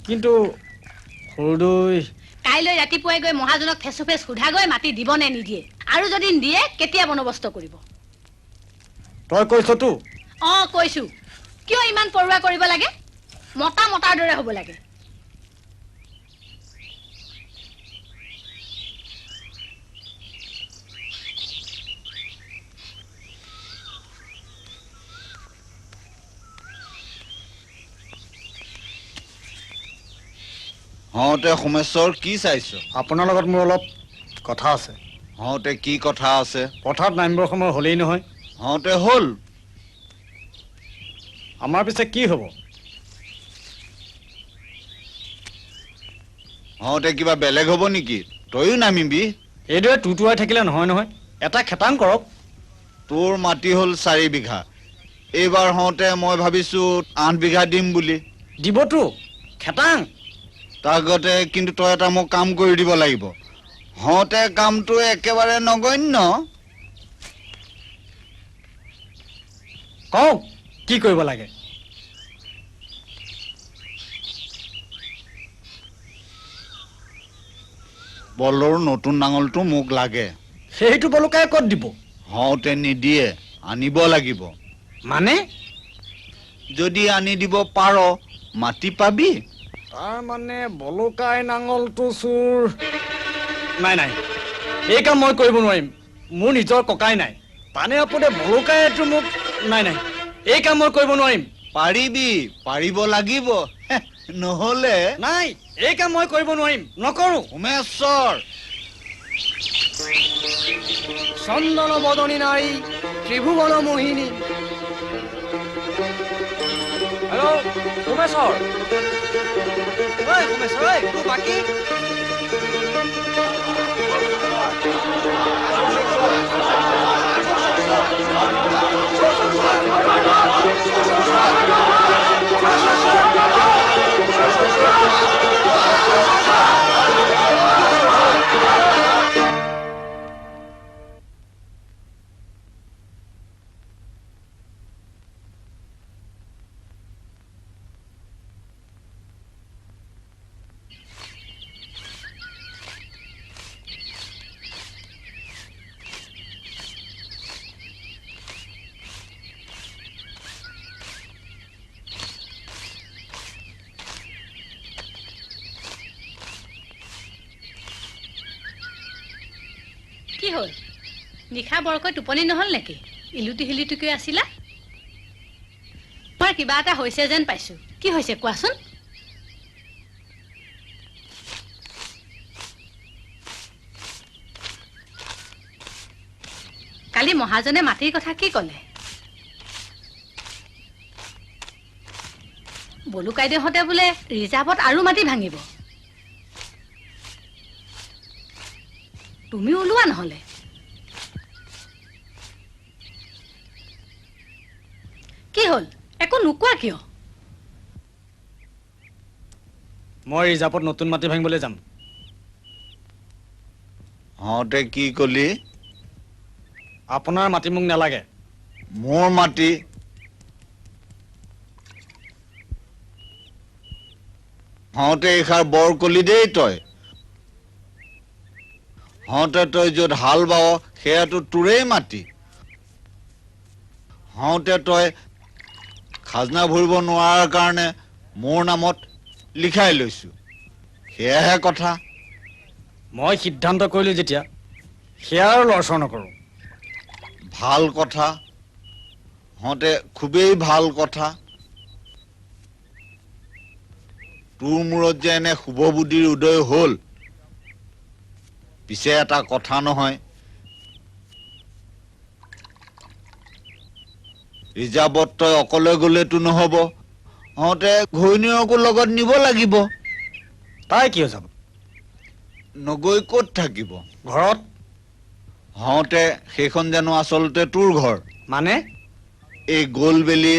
কিন্তু সৰুদৈ কাইলৈ ৰাতিপুৱাই গৈ মহাজনক ফেচু ফেচ সোধাগৈ মাটি দিব নে নিদিয়ে আৰু যদি দিয়ে কেতিয়া বন্দবস্ত কৰিব তই কৈছতো কৈছো কিয় ইমান পৰুৱা কৰিব লাগে মতা মতাৰ দৰে হ'ব লাগে হওঁতে সোমেশ্বৰ কি চাইছ আপোনাৰ লগত মোৰ অলপ কথা আছে হওঁতে কি কথা আছে পথাৰত নামিবৰ সময় হ'লেই নহয় হওঁতে হ'ল আমাৰ পিছে কি হ'ব হওঁতে কিবা বেলেগ হ'ব নেকি তয়ো নামিবি এইদৰে টুটুৱাই থাকিলে নহয় নহয় এটা খেতাং কৰক তোৰ মাটি হ'ল 4 বিঘা এইবাৰ হওঁতে মই ভাবিছো 8 বিঘা দিম বুলি দিবতো খেতাং তাৰ আগতে কিন্তু তই এটা মোক কাম কৰি দিব লাগিব হওঁতে কামটো একেবাৰে নগণ্য কওক কি কৰিব লাগে বলৰ নতুন নাঙলটো মোক লাগে সেইটো বলুকাই ক'ত দিব হওঁতে নিদিয়ে আনিব লাগিব। মানে যদি আনি দিব পাৰ মাটি পাবি। তাৰ মানে বলকাই নাঙলটো চোৰ নাই নাই, এই কাম মই কৰিব নোৱাৰিম। মোৰ নিজৰ ককাই নাই, পানে আপদে বলকাইটো মোক নাই নাই, এই কাম মই কৰিব নোৱাৰিম। পাৰিবি, পাৰিব লাগিব। নহলে নাই, এই কাম মই কৰিব নোৱাৰিম, নকৰো। উমেশ্বৰ চন্দন বদনী নাৰী ত্ৰিভুৱন মোহিনী। হেল্ল' সোমেশ্বৰ ঐ সোমেশ্বৰ, ঐ তোৰ বাকী কি হ'ল? নিশা বৰকৈ টোপনি নহল নেকি? ইলুটি শিলুটিকৈ আছিলা? তোমাৰ কিবা এটা হৈছে যেন পাইছো। কি হৈছে কোৱাচোন? কালি মহাজনে মাটিৰ কথা কি ক'লে? বলুকাইদেউহঁতে বোলে ৰিজাৰ্ভত আৰু মাটি ভাঙিব। তুমি ওলোৱা নহলে। কি হ'ল? একো নোকোৱা কিয়? মই ৰিজাৰ্ভত নতুন মাটি ভাঙিবলৈ যাম। হওঁতে কি কলি? আপোনাৰ মাটি মোক নালাগে। মোৰ মাটি হওঁতে এইষাৰ বৰ কলি দেই তই। হওঁতে তই য'ত হাল বাৱ সেয়াতো তোৰেই মাটি। হওঁতে তই খাজনা ভৰিব নোৱাৰাৰ কাৰণে মোৰ নামত লিখাই লৈছো, সেয়াহে কথা। মই সিদ্ধান্ত কৰিলো যেতিয়া সেয়া আৰু লৰচৰ নকৰো। ভাল কথা, হওঁতে খুবেই ভাল কথা। তোৰ মূৰত যে এনে শুভ বুদ্ধিৰ উদয় হ'ল, পিছে এটা কথা নহয়, ৰিজাৰ্ভত তই অকলে গলেতো নহব, হওঁতে ঘৈণীয়েকো লগত নিব লাগিব। তাই কিয় যাব? নগৈ ক'ত থাকিব? ঘৰত। হওঁতে সেইখন জানো আচলতে তোৰ ঘৰ? মানে এই গোলবেলি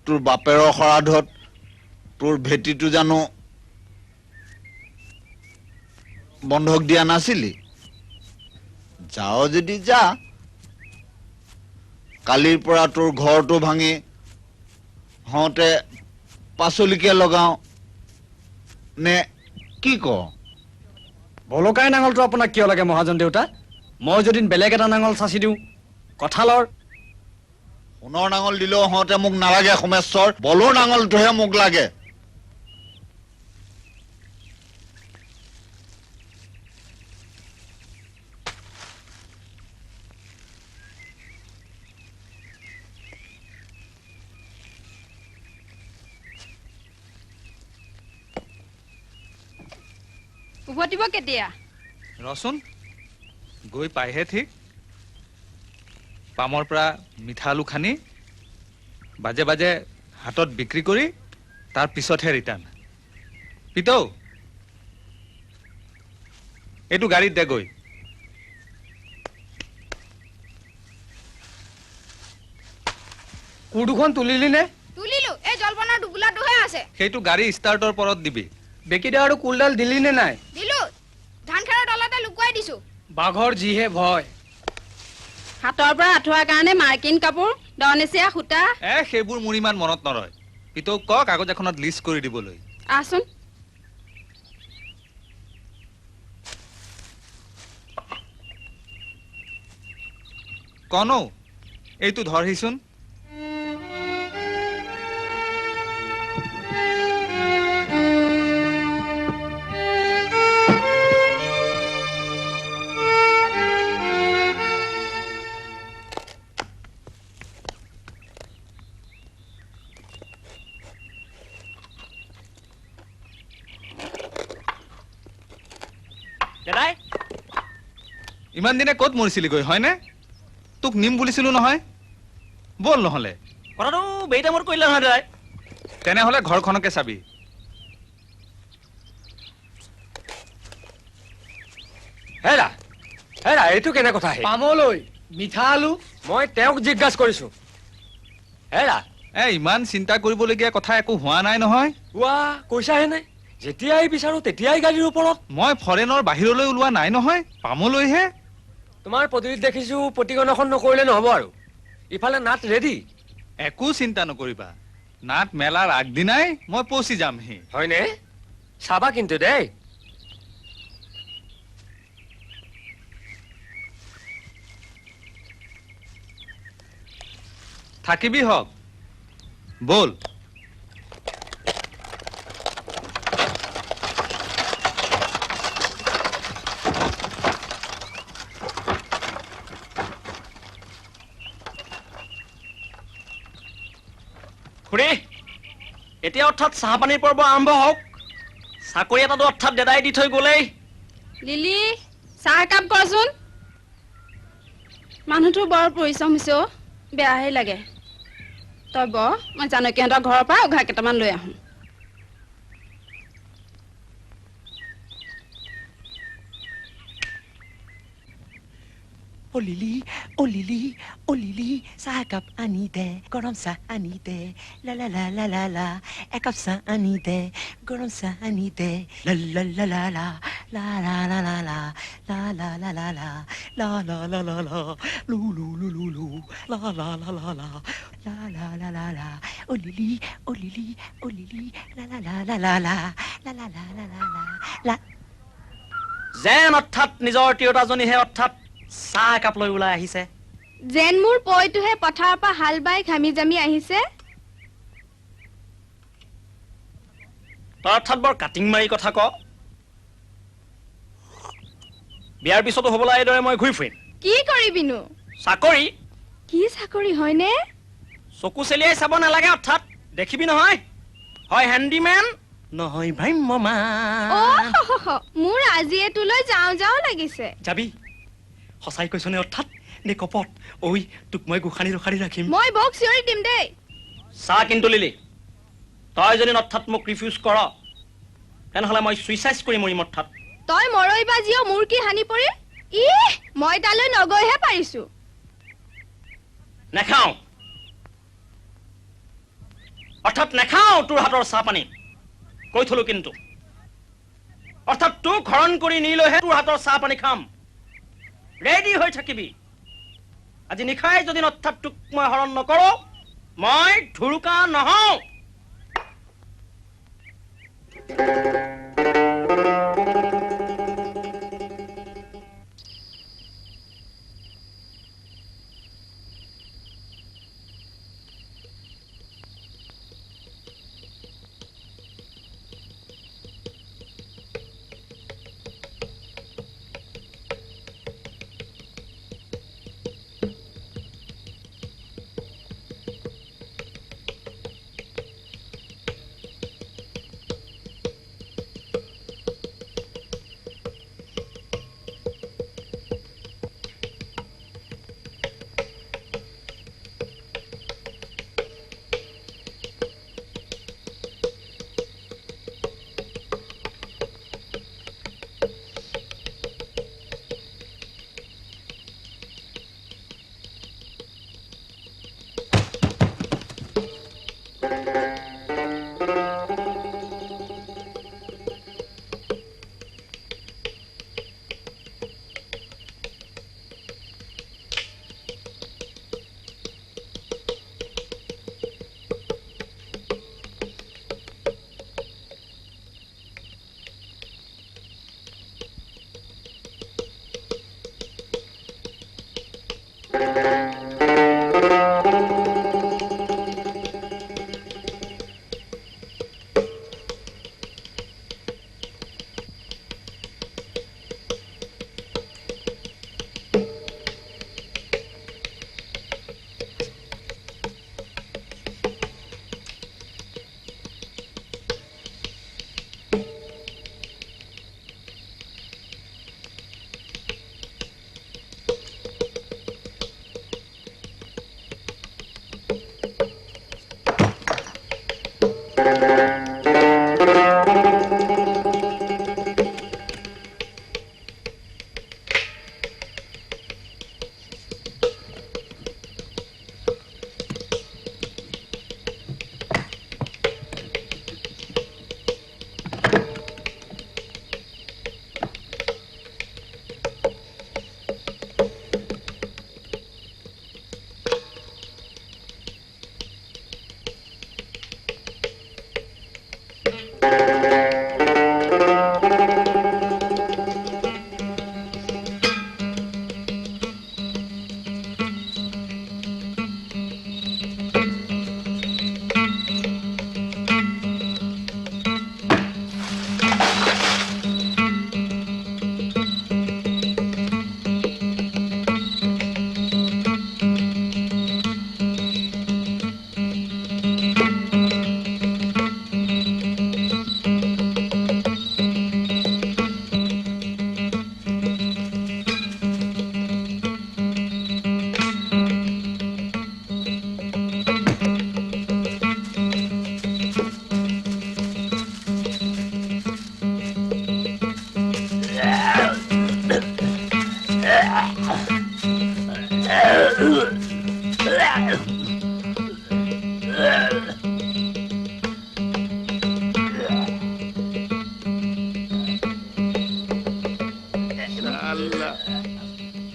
তোৰ বাপেৰৰ শৰাধত তোৰ ভেটিটো জানো বন্ধক দিয়া নাছিলি? যাও যদি যা, কালিৰ পৰা তোৰ ঘৰটো ভাঙি হওঁতে পাচলিকে লগাও নে কি ক? বলকাই নাঙলটো আপোনাক কিয় লাগে মহাজন দেউতা? মই যদি বেলেগ এটা নাঙল চাচি দিওঁ, কঁঠালৰ। সোণৰ নাঙল দিলেও হওঁতে মোক নালাগে সোমেশ্বৰ, বলৰ নাঙলটোহে মোক লাগে। উভতিব কেতিয়া? ৰচোন গৈ পাইহে ঠিক। পামৰ পৰা মিঠা আলু খানি বাজে বাজে হাতত বিক্ৰী কৰি তাৰ পিছতহে ৰিটাৰ্ণ। পিতৌ এইটো গাড়ীত দে গৈ। কোৰ দুখন তুলিলি নে? তুলিলো, এই জলপানৰ টোপোলাটোহে আছে। সেইটো গাড়ী ষ্টাৰ্টৰ পৰত দিবি। বেকিদা আৰু কুলডাল দিলি নে নাই? দিলো, ধান খেৰৰ তলতে লুকুৱাই দিছো। বাঘৰ যিহে ভয়। হাতৰ পৰা আঁঠুৱাৰ কাৰণে মাৰ্কিন কাপোৰ, দনেচিয়া সূতা। সেইবোৰ মোৰ ইমান মনত নৰয়। পিতৌক ক কাগজ এখনত লিষ্ট কৰি দিবলৈ। আহচোন। কনো এইটো ধৰহিচোন। দাদাই ইমান দিনে ক'ত মৰিছিলিগৈ হয়নে? তোক নিম বুলিছিলো নহয়। বল নহলে। কথাটো বেইটা মোৰ কৰিলে নহয় দাদাই। তেনেহলে ঘৰখনকে চাবি। হেৰা হেৰা এইটো কেনে কথা হে? পামলৈ মিঠা আলু। মই তেওঁক জিজ্ঞাসা কৰিছো। হেৰা ইমান চিন্তা কৰিবলগীয়া কথা একো হোৱা নাই নহয়। ৱা কৈছাহে নাই, যেতিয়াই বিচাৰো তেতিয়াই গাড়ীৰ ওপৰত। মই ফৰেনৰ বাহিৰলৈ ওলোৱা নাই নহয়, পামলৈহে। তোমাৰ পদূলিত দেখিছো প্ৰতিগণখন নকৰিলে নহব আৰু। ইফালে নাট ৰেডি। একো চিন্তা নকৰিবা, নাট মেলাৰ আগদিনাই মই পচি যামহি। হয়নে? চাবা কিন্তু দেই। থাকিবি হওক, বল। খুৰী এতিয়া অৰ্থাৎ চাহপানীৰ পৰ্ব আৰম্ভ হওক। চাকৰি এটাতো অৰ্থাৎ দাদাই দি থৈ গলেই। লিলি চাহ একাপ কৰচোন। মানুহটো বৰ পৰিশ্ৰম হৈছে অ', বেয়াহে লাগে। তই ব, মই জানকীহঁতৰ ঘৰৰ পৰা উঘা কেইটামান লৈ আহোঁ। অ লিলি, অ লিলি, অ লিলি, চাহ একাপ আনি দে, গৰম চাহ আনি দে, লা লা লা লা লা লা, একাপ চাহ আনি দে, গৰম চাহ আনি দে, লা লা লা লা লা, লা লা লা লা লা, লা লা লা লা লা, লা লা লা লা লা, লু লু লু লু লু, লা লা লা লা লা, লা লা লা লা লা, অ লিলি, অ লিলি, অ লিলি, লা লা লা লা লা লা, লা লা লা লা লা লা, লা। যেন অৰ্থাৎ নিজৰ তিৰোতাজনীহে অৰ্থাৎ চাহ একাপ লৈ ওলাই আহিছে। যেন মোৰ পৈটোহে পথাৰৰ পৰা হাল বাই ঘামি জামি আহিছে। তই অৰ্থাৎ বৰ কাটিং মাৰি কথা ক। বিয়াৰ পিছতো হ'বলৈ এইদৰে মই ঘূৰি ফুৰিম। কি কৰিবিনো? চাকৰি কি চাকৰি হয়নে? চকু চেলিয়াই চাব নালাগে অৰ্থাৎ দেখিবি নহয়, হয় হেণ্ডিমেন নহয় ভ্ৰাম্যমান। মোৰ আজিয়ে তোলৈ যাওঁ যাওঁ লাগিছে। যাবি সঁচাই কৈছনে অৰ্থাৎ নে কপট? ঐ তোক মই গোসানী ৰখাৰি ৰাখিম। মই বক চিঞৰি দিম দেই। চা কিন্তু লিলি, তই যদি অৰ্থাৎ মোক ৰিফিউজ কৰ তেনেহলে মই চুইচাইড কৰি মৰিম অৰ্থাৎ। তই মৰৈবা জিও মোৰ কি হানি পৰিল? মই তালৈ নগৈহে পাৰিছো। নেখাওঁ অৰ্থাৎ নেখাওঁ তোৰ হাতৰ চাহ পানী, কৈ থলো কিন্তু। অৰ্থাৎ তোক হৰণ কৰি নিলৈহে তোৰ হাতৰ চাহ পানী খাম। ৰেডি হৈ থাকিবি। আজি নিশাই যদি অৰ্থাৎ তোক মই হৰণ নকৰো, মই ধুৰুকা নহওঁ।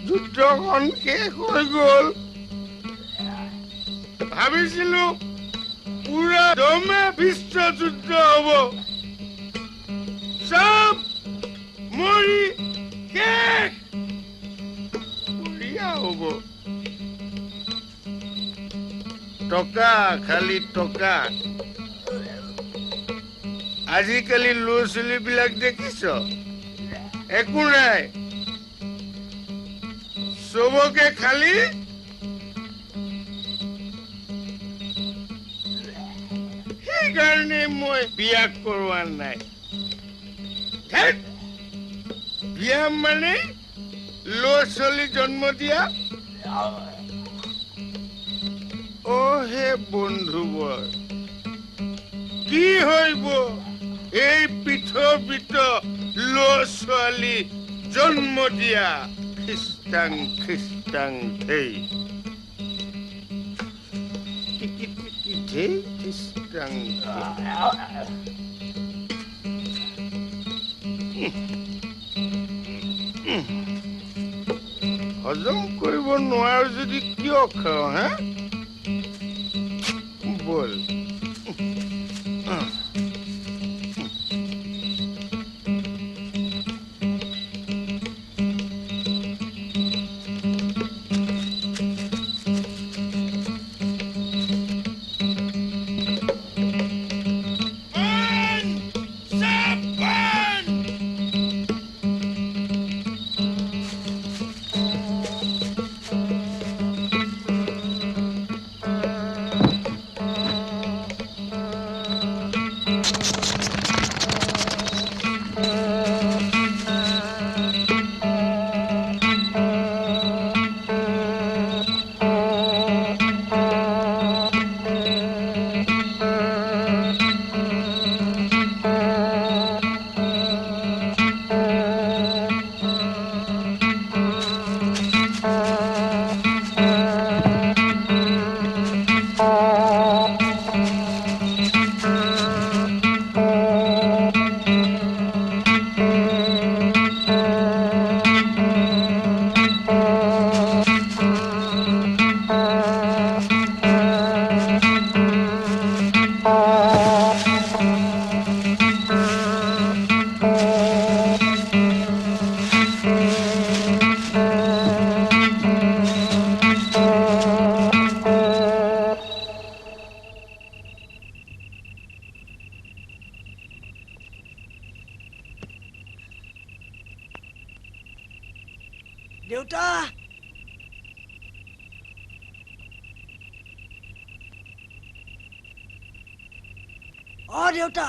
যুদ্ধখন শেষ হৈ গল ভাবিছিলো পুৰা দমে বিশ্বযুদ্ধ হব সব মৰি শেষ বঢ়িয়া হব টকা খালি টকা আজিকালি ল'ৰা ছোৱালীবিলাক দেখিছ একো নাই চবকে খালি সেইকাৰণে মই বিয়া কৰোৱা নাই বিয়া মানে ল'ৰা ছোৱালী জন্ম দিয়া অ হে বন্ধুবৰ কি হইব এই পৃথিৱীত ল'ৰা ছোৱালী জন্ম দিয়া খ্ৰীষ্টান খ্ৰীষ্টান ধেই ধেই খ্ৰীষ্টান হজম কৰিব নোৱাৰো যদি কিয় খাওঁ হা বল দেউতা অ দেউতা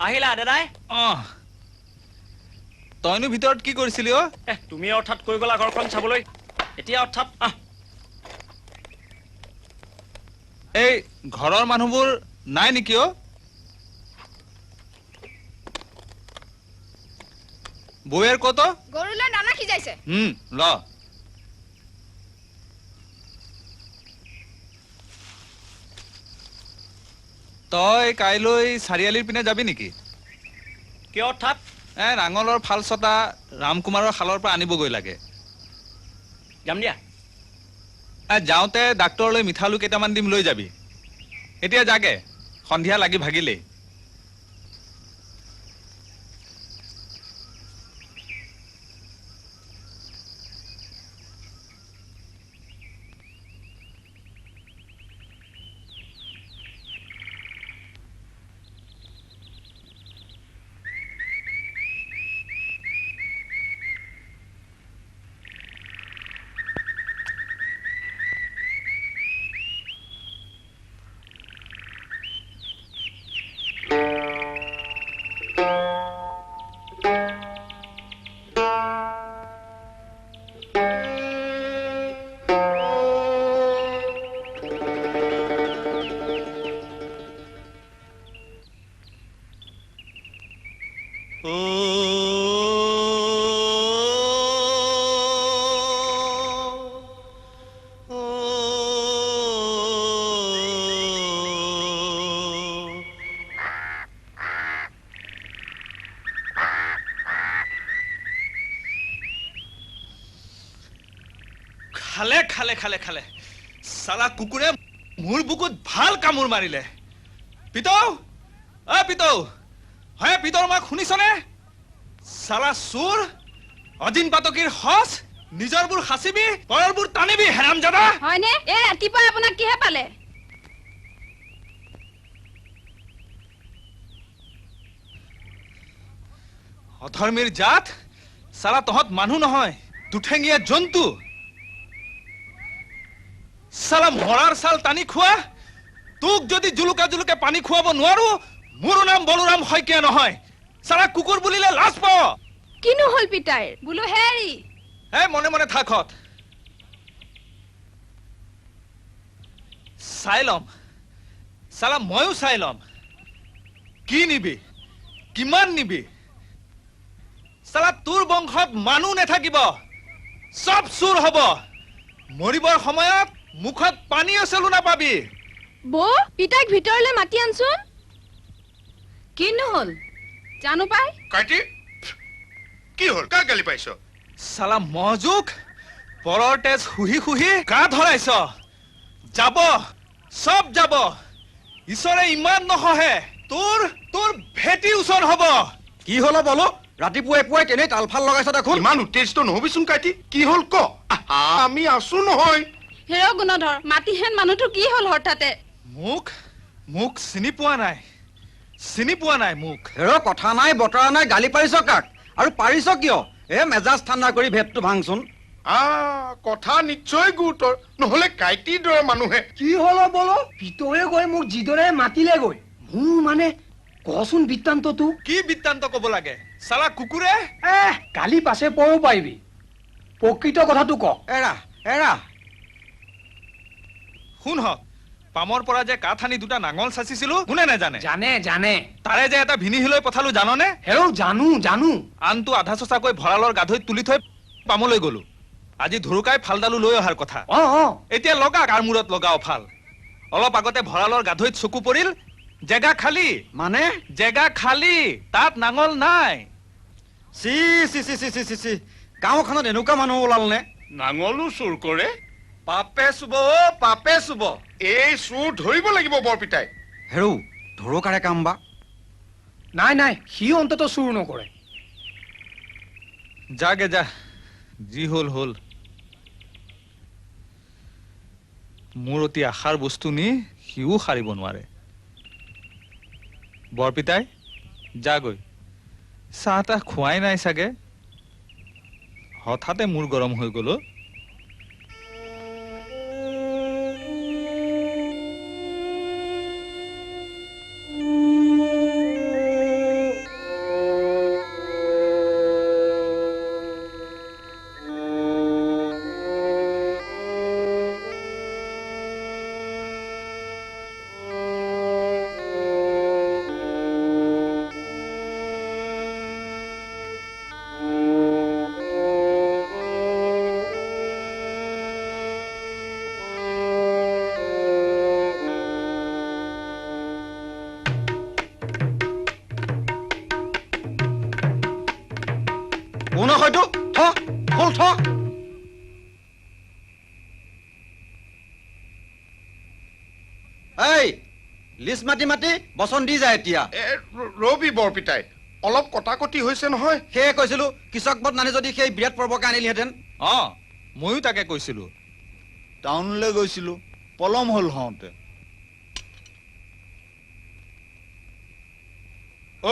আহিলা দাদাই তইনো ভিতৰত কি কৰিছিলি তুমি অৰ্থাৎ কৈ গলা ঘৰখন চাবলৈ এতিয়া অৰ্থাৎ এই ঘৰৰ মানুহবোৰ নাই নেকি বৌয়েৰ কত গৰুলৈ দানা সিজাইছে ল তই কাইলৈ চাৰিআলিৰ পিনে যাবি নেকি কি অৰ্থাৎ নাঙলৰ ফাল ছটা ৰামকুমাৰৰ শালৰ পৰা আনিবগৈ লাগে যাম দিয়া যাওঁতে ডাক্তৰলৈ মিঠালু কেইটামান দিম লৈ যাবি এতিয়া যাগে সন্ধিয়া লাগি ভাগিলেই খালে খালে খালে খালে সালা কুকুৰে মোৰ বুকুত ভাল কামুৰ মাৰিলে পিতৌ পিতৌ হয় পিতৌৰ মাক শুনিছনে সালা চোৰ অদিন পাতকীৰ হস নিজৰবোৰ হাসিবি পৰৰবোৰ টানিবি হেৰামজাদা হয়নে এই ৰাতিপুৱা আপোনাক কিহে পালে অধৰ্মীৰ জাত সালা তহত মানুহ নহয় দুঠেঙীয়া জন্তু সালা মৰাৰ ছাল টানি খোৱা তোক যদি জুলুকা জুলুকে পানী খুৱাব নোৱাৰো মোৰ নাম বলৰাম শইকীয়া নহয় সালা কুকুৰ বুলিলে লাজ পাও কিনো হল পিতাইৰ বোলো হেৰি মনে মনে থাকত চাই লম সালা ময়ো চাই লম কি নিবি কিমান নিবি সালা তোৰ বংশত মানুহ নেথাকিব সব চুৰ হব মৰিবৰ সময়ত মুখত পানী আছেলো নাপাবি বৌ পিতাইক ভিতৰলৈ মাতি আনচোন কিনো হল জানো পাই কাইটি কি হল কাক গালি পাইছ সালা মজুক পৰৰ তেজ হুহি হুহি গা ধৰাইছ যাব সব যাব ঈশ্বৰে ইমান নহহে তোৰ তোৰ ভেটি ওচৰ হব কি হল বলো ৰাতিপুৱাই পুৱাই কেনে তালফাল লগাইছ দেখোন ইমান উত্তেজিত নহবিচোন কাইটি কি হল ক আমি আছো নহয় হেৰ গুণধৰ মাটিহেন মানুহটো কি হল হঠাতে মুখ মুখ চিনি পোৱা নাই মুখ হেৰ কথা নাই বতৰা নাই গালি পাৰিছ কাক আৰু পাৰিছ কিয় মেজাজ ঠাণ্ডা কৰি ভেটটো ভাঙচোন কথা নিশ্চয় গুৰুতৰ নহলে কাইটিৰ দৰে মানুহে কি হল বলো পিতৰে গৈ মোক যিদৰে মাতিলে গৈ মোৰ মানে কচোন বৃত্তান্তটো কি বৃত্তান্ত কব লাগে সালা কুকুৰে কালি পাছে পৰো পাৰিবি প্ৰকৃত কথাটো ক এৰা এৰা শুন হক পামৰ পৰা যে কাঠ আনি দুটা নাঙল চাচিছিলো কোনে নাজানে জানে জানে তাৰে যে এটা ভিনিহিলৈ পঠালো জাননে হেৰ জানো জানো আনটো আধা চচাকৈ ভঁৰালৰ গাধৈত তুলি থৈ পামলৈ গলো আজি ধুৰুকাই ফালডালো লৈ অহাৰ কথা এতিয়া লগা কাৰ মূৰত লগাও ফাল অলপ আগতে ভঁৰালৰ গাধৈত চকু পৰিল জেগা খালী মানে জেগা খালী তাত নাঙল নাই C C C C C C গাঁওখনত এনেকুৱা মানুহ ওলালনে? নাঙলো চুৰ কৰে। পাপে চুব পাপে চুব। এই চুৰ ধৰিব লাগিব বৰপিতাই। হেৰৌ ধৰকাৰে কাম বা। নাই নাই, সি অন্তত চুৰ নকৰে। যাগে যা, যি হল হল। মোৰ অতি আশাৰ বস্তু নি সিও সাৰিব নোৱাৰে। বৰপিতাই যাগৈ, চাহ তাহ খোৱাই নাই চাগে। হঠাতে মোৰ গৰম হৈ গ'ল। কোন হয়তো থ খোল থ। এই লিষ্ট মাতি মাতি বচন দি যায় এতিয়া। ৰবি বৰপিতাই, অলপ কটাকটি হৈছে নহয়। সেয়ে কৈছিলো কৃষক বধ নানি যদি সেই বিৰাট পৰ্বকে আনিলিহেঁতেন। ময়ো তাকে কৈছিলো। টাউনলৈ গৈছিলো, পলম হল হওঁতে।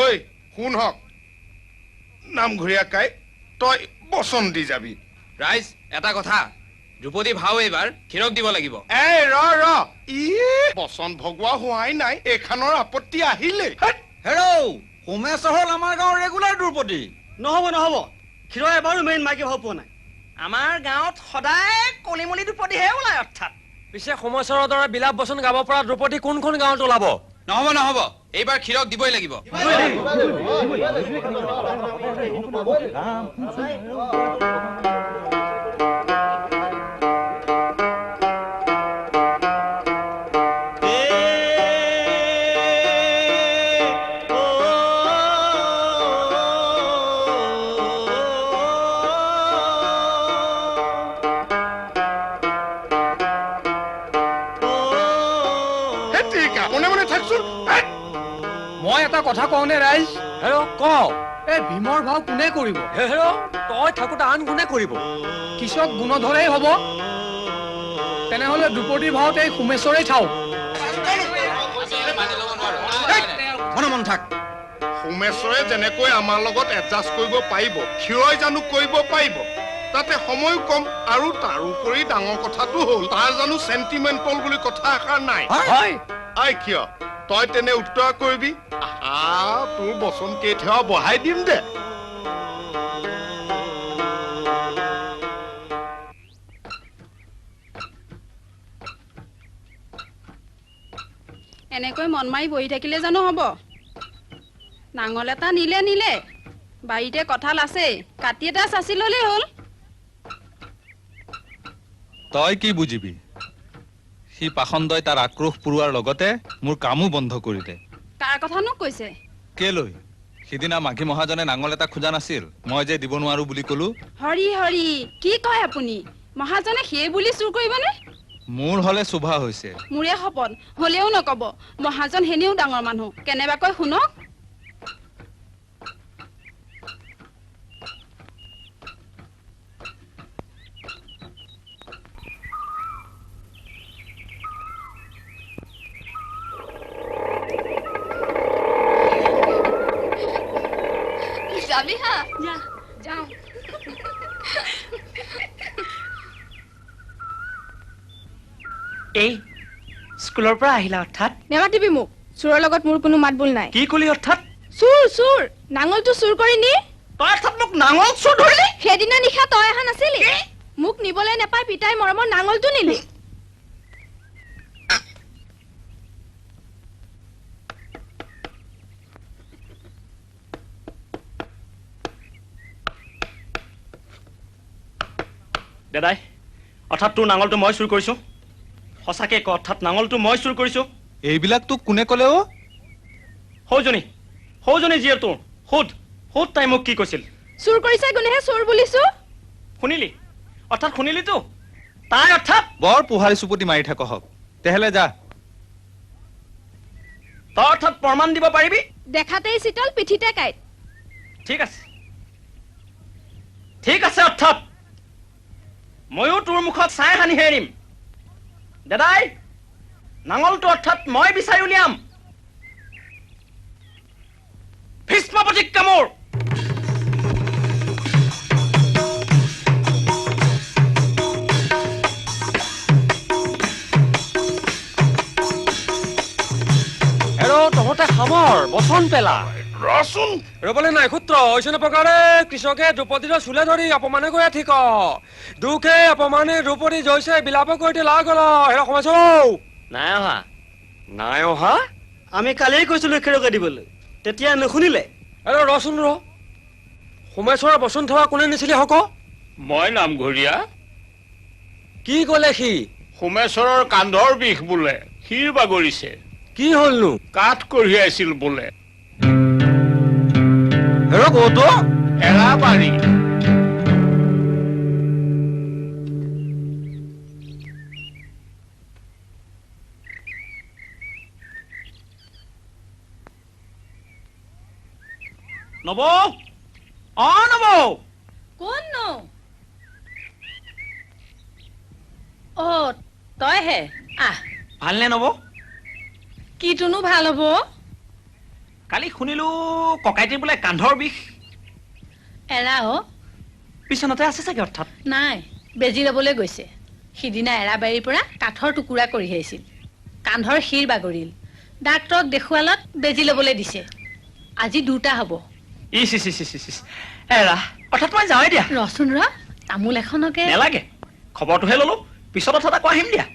ঐ শুন হক, নামঘৰীয়া কাই তই বচন দি যাবি। ৰাইজ এটা কথা, ধ্ৰুপদী ভাও এইবাৰ ক্ষীৰক দিব লাগিব। এই ৰ বচন ভগোৱা হোৱাই নাই, এইখানৰ আপত্তি আহিলে। হেৰৌ সোমেশ্বৰ হ'ল আমাৰ গাঁৱৰ ৰেগুলাৰ দ্ৰুপদী। নহ'ব নহ'ব, ক্ষীৰ এবাৰো মেইন মাইকী ভাও পোৱা নাই। আমাৰ গাঁৱত সদায় কলিমলি দ্ৰুপদীহে ওলায় অৰ্থাৎ। পিছে সমস্যাৰ দৰে বিলাপ বচন গাব পৰা দ্ৰুপদী কোনখন গাঁৱত ওলাব? নহ'ব নহ'ব, এইবাৰ ক্ষীৰক দিবই লাগিব। মনে মনে থাকচোন। মই এটা কথা কওঁনে ৰাইজ? হেৰ' ক। এই ভীমৰ ভাও কোনে কৰিব? হেৰ' তই থাকোতে আন কোনে কৰিব? কৃষক গুণধৰেই হ'ব। তেনেহলে দ্ৰুপদী ভাওত এই সোমেশ্বৰেই থাওক। মনে মন থাক। সোমেশ্বৰে যেনেকৈ আমাৰ লগত এডজাষ্ট কৰিব পাৰিব, ক্ষীৰই জানো কৰিব পাৰিব? তাতে সময় কম, আৰু তাৰোপৰি ডাঙৰ কথাটো হ'ল তাৰ জানো চেণ্টিমেণ্টেল বুলি কথা এষাৰ নাই? আই কিয় তই তেনে উত্তৰ কৰিবি? তোৰ বচন কেইথেৱা বঢ়াই দিম দে। এনেকৈ মন মাৰি বহি থাকিলে জানো হ'ব? নাঙল এটা নিলে নিলে, বাৰীতে কঁঠাল আছেই, কাটি এটা চাচি ললেই হ'ল। তই কি বুজিবি? সি পাখন্দই তাৰ আক্ৰোশ পুৰোৱাৰ লগতে মোৰ কামো বন্ধ কৰিলে। কাৰ কথানো কৈছে? কেলৈ? সিদিনা মাঘী মহাজনে নাঙল এটা খোজা নাছিল, মই যে দিব নোৱাৰো বুলি কলো। হৰি হৰি, কি কয় আপুনি? মহাজনে সেই বুলি চুৰ কৰিবনে? মোৰ হলে শোভা হৈছে। মোৰে সপন, হলেও নকব। মহাজন হেনেও ডাঙৰ মানুহ, কেনেবাকৈ শুনক। যাবি হা? যাওঁ। এই স্কুলৰ পৰা আহিলা অৰ্থাৎ? নেমাতিবি মোক, চোৰৰ লগত মোৰ কোনো মাত বোল নাই। কি কলি অৰ্থাৎ? চুৰ চুৰ, নাঙলটো চুৰ কৰি নি। তই অৰ্থাৎ মোক নাঙল চুৰ ধৰিলি? সেইদিনা নিশা তই অহা নাছিলি? মোক নিবলৈ নেপাই পিতাই মৰমৰ নাঙলটো নিলি। দাদাই, অৰ্থাৎ তোৰ নাঙলটো মই চুৰ কৰিছো? সঁচাকে ক, অৰ্থাৎ নাঙলটো মই চুৰ কৰিছো? এইবিলাক তোক কোনে ক'লে? সৌজনী জীয়ে তোৰ, সোধ তাই মোক কি কৈছিল? চুৰ কৰিছে গুণেহে চোৰ বুলিছো। শুনিলি অৰ্থাৎ শুনিলিতো তাই অৰ্থাৎ বৰ পোহাৰি চুপুতি মাৰি থাক হওক তেহলে যা তই অৰ্থাৎ প্ৰমাণ দিব পাৰিবি দেখাতেই চিতল পিঠিতে কাইট ঠিক আছে অৰ্থাৎ ময়ো তোৰ মুখত চাই হানি হেৰিম দাদাই নাঙলটো অৰ্থাৎ মই বিচাৰি উলিয়াম ভীষ্ম প্ৰতিজ্ঞা মোৰ তহঁতে সামৰ বচন পেলা ৰচোন ৰবলে নাই ক্ষুত্ৰ ঐচনে প্ৰকাৰে কৃষকে দ্ৰৌপদীৰ চুলে ধৰি অপমানে কৰি ঠিক দুখে অপমানে দ্ৰৌপদী জয়ছে বিলাপ কৰি লাগ গল হেৰ সমাজ নাই অহা আমি কালিয়ে কৈছিলো খেৰকে দিবলৈ তেতিয়া নুশুনিলে আৰু ৰচোন ৰ সোমেশ্বৰৰ বচন থকা কোনে নিছিলে হক মই নামঘৰীয়া কি কলে সি সোমেশ্বৰৰ কান্ধৰ বিষ বোলে শিৰ বাগৰিছে কি হলনো কাঠ কঢ়িয়াইছিল বোলে হেৰ কতো এৰা পাৰি নব অ নব কোননো অ তইহে আহ ভালনে নব কিটোনো ভাল হ'ব কালি শুনিলো ককাইটিৰ বোলে কান্ধৰ বিষ এৰা বিচনাতে আছে চাগে অৰ্থাৎ নাই বেজি ল'বলৈ গৈছে সিদিনা এৰাবাৰীৰ পৰা কাঠৰ টুকুৰা কৰি আহিছিল কান্ধৰ শিৰ বাগৰিল ডাক্তৰক দেখুৱালত বেজি ল'বলৈ দিছে আজি দুটা হ'ব এৰা অৰ্থাৎ মই যাওঁৱে দিয়া ৰচোন ৰ তামোল এখনকে নেলাগে খবৰটোহে ললো পিছত অৰ্থাৎ আকৌ আহিম দিয়া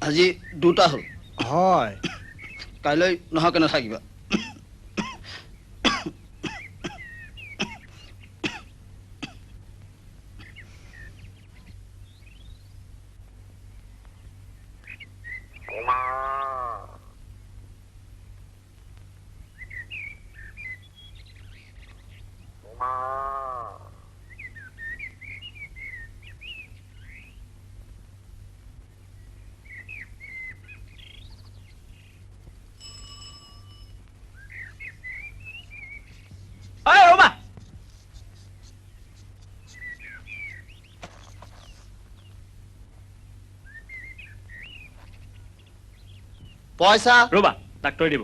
আজি দুটা হল হয় কাইলৈ নহাকে নাথাকিবা পয়সা ৰবা ডাক্তৰে দিব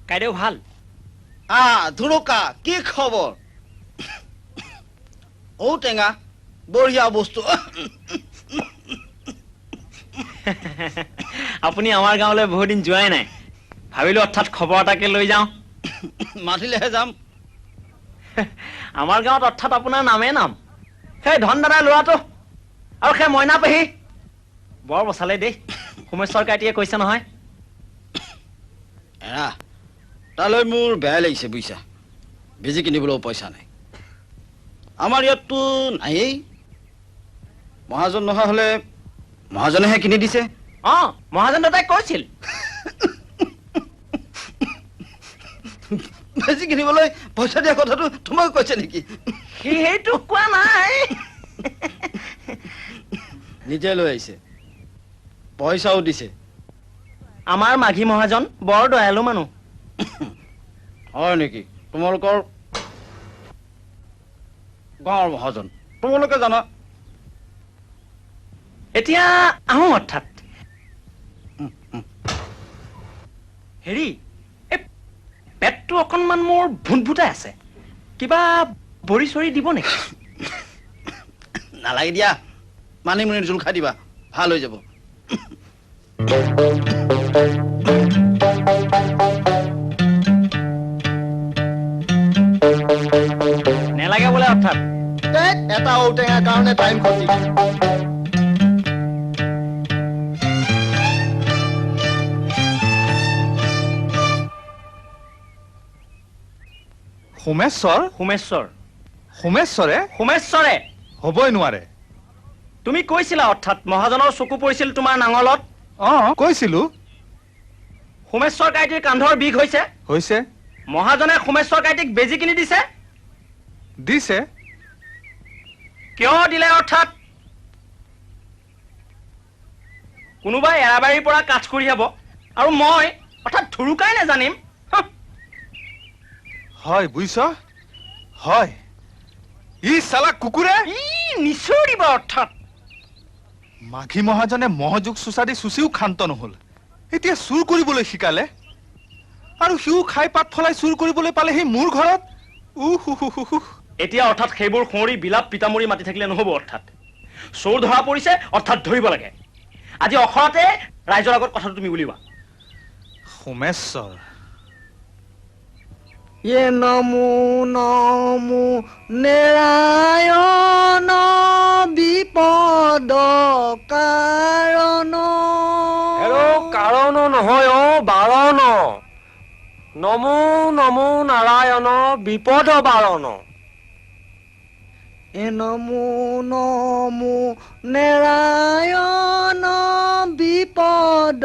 কাইদেউ ভাল ধুনুকা কি খবৰ ঔটেঙা বঢ়িয়া বস্তু আপুনি আমাৰ গাঁৱলৈ বহুত দিন যোৱাই নাই ভাবিলো অৰ্থাৎ খবৰ এটাকে লৈ যাওঁ মাতিলেহে যাম আমাৰ গাঁৱত অৰ্থাৎ আপোনাৰ নামেই নাম সেই ধন দাদাৰ ল'ৰাটো আৰু সেই মইনা পেহী বৰ বচালে দেই সোমেশ্বৰ কাইটিয়ে কৈছে নহয় এৰা তালৈ মোৰ বেয়া লাগিছে বুজিছা বেজি কিনিবলৈও পইচা নাই আমাৰ ইয়াততো নায়েই মহাজন নহা হলে মহাজনেহে কিনি দিছে মহাজন দাদাই কৈছিল বেজি কিনিবলৈ পইচা দিয়া কথাটো তোমাক কৈছে নেকি সেইটো কোৱা নাই নিজে লৈ আহিছে পইচাও দিছে আমাৰ মাঘী মহাজন বৰ দয়ালু মানুহ হয় নেকি তোমালোকৰ গাঁৱৰ মহাজন তোমালোকে জানা এতিয়া আহো অৰ্থাৎ হেৰি এই পেটটো অকণমান মোৰ ভুনভুটাই আছে কিবা বৰি চৰি দিব নেকি নালাগে দিয়া মানিমুনিৰ জোল খাই দিবা ভাল হৈ যাব নেলাগে বোলে অৰ্থাৎ এটা ঔটেঙাৰ কাৰণে টাইম খতি সোমেশ্বৰে হ'বই নোৱাৰে তুমি কৈছিলা অৰ্থাৎ মহাজনৰ চকু পৰিছিল তোমাৰ নাঙলত কৈছিলো সোমেশ্বৰ কাইটিৰ কান্ধৰ বিষ হৈছে মহাজনে সোমেশ্বৰ কাইটিক বেজি কিনি দিছে কিয় দিলে অৰ্থাৎ কোনোবাই এৰাবাৰীৰ পৰা কাঠ কৰি হ'ব আৰু মই অৰ্থাৎ ধুৰুকাই নেজানিম হয় বুজিছ হয় ই চালা কুকুৰে নিচুৰিব অৰ্থাৎ মাঘী মহাজনে মহযোগ চুচাদি চুচিও ক্ষান্ত নহল এতিয়া চুৰ কৰিবলৈ শিকালে আৰু সিও খাই পাত ফলাই চুৰ কৰিবলৈ পালে সি মোৰ ঘৰত এতিয়া অৰ্থাৎ সেইবোৰ খুঁৱৰি বিলাপ পিতামৰি মাতি থাকিলে নহ'ব অৰ্থাৎ চোৰ ধৰা পৰিছে অৰ্থাৎ ধৰিব লাগে আজি অখৰাতে ৰাইজৰ আগত কথাটো তুমি উলিওৱা সোমেশ্বৰ নমো নমো নাৰায়ণ বিপদ কাৰণ কাৰণ নহয় বাৰণ নমো নমো নাৰায়ণ বিপদ বাৰণ নমো নমো নাৰায়ণ বিপদ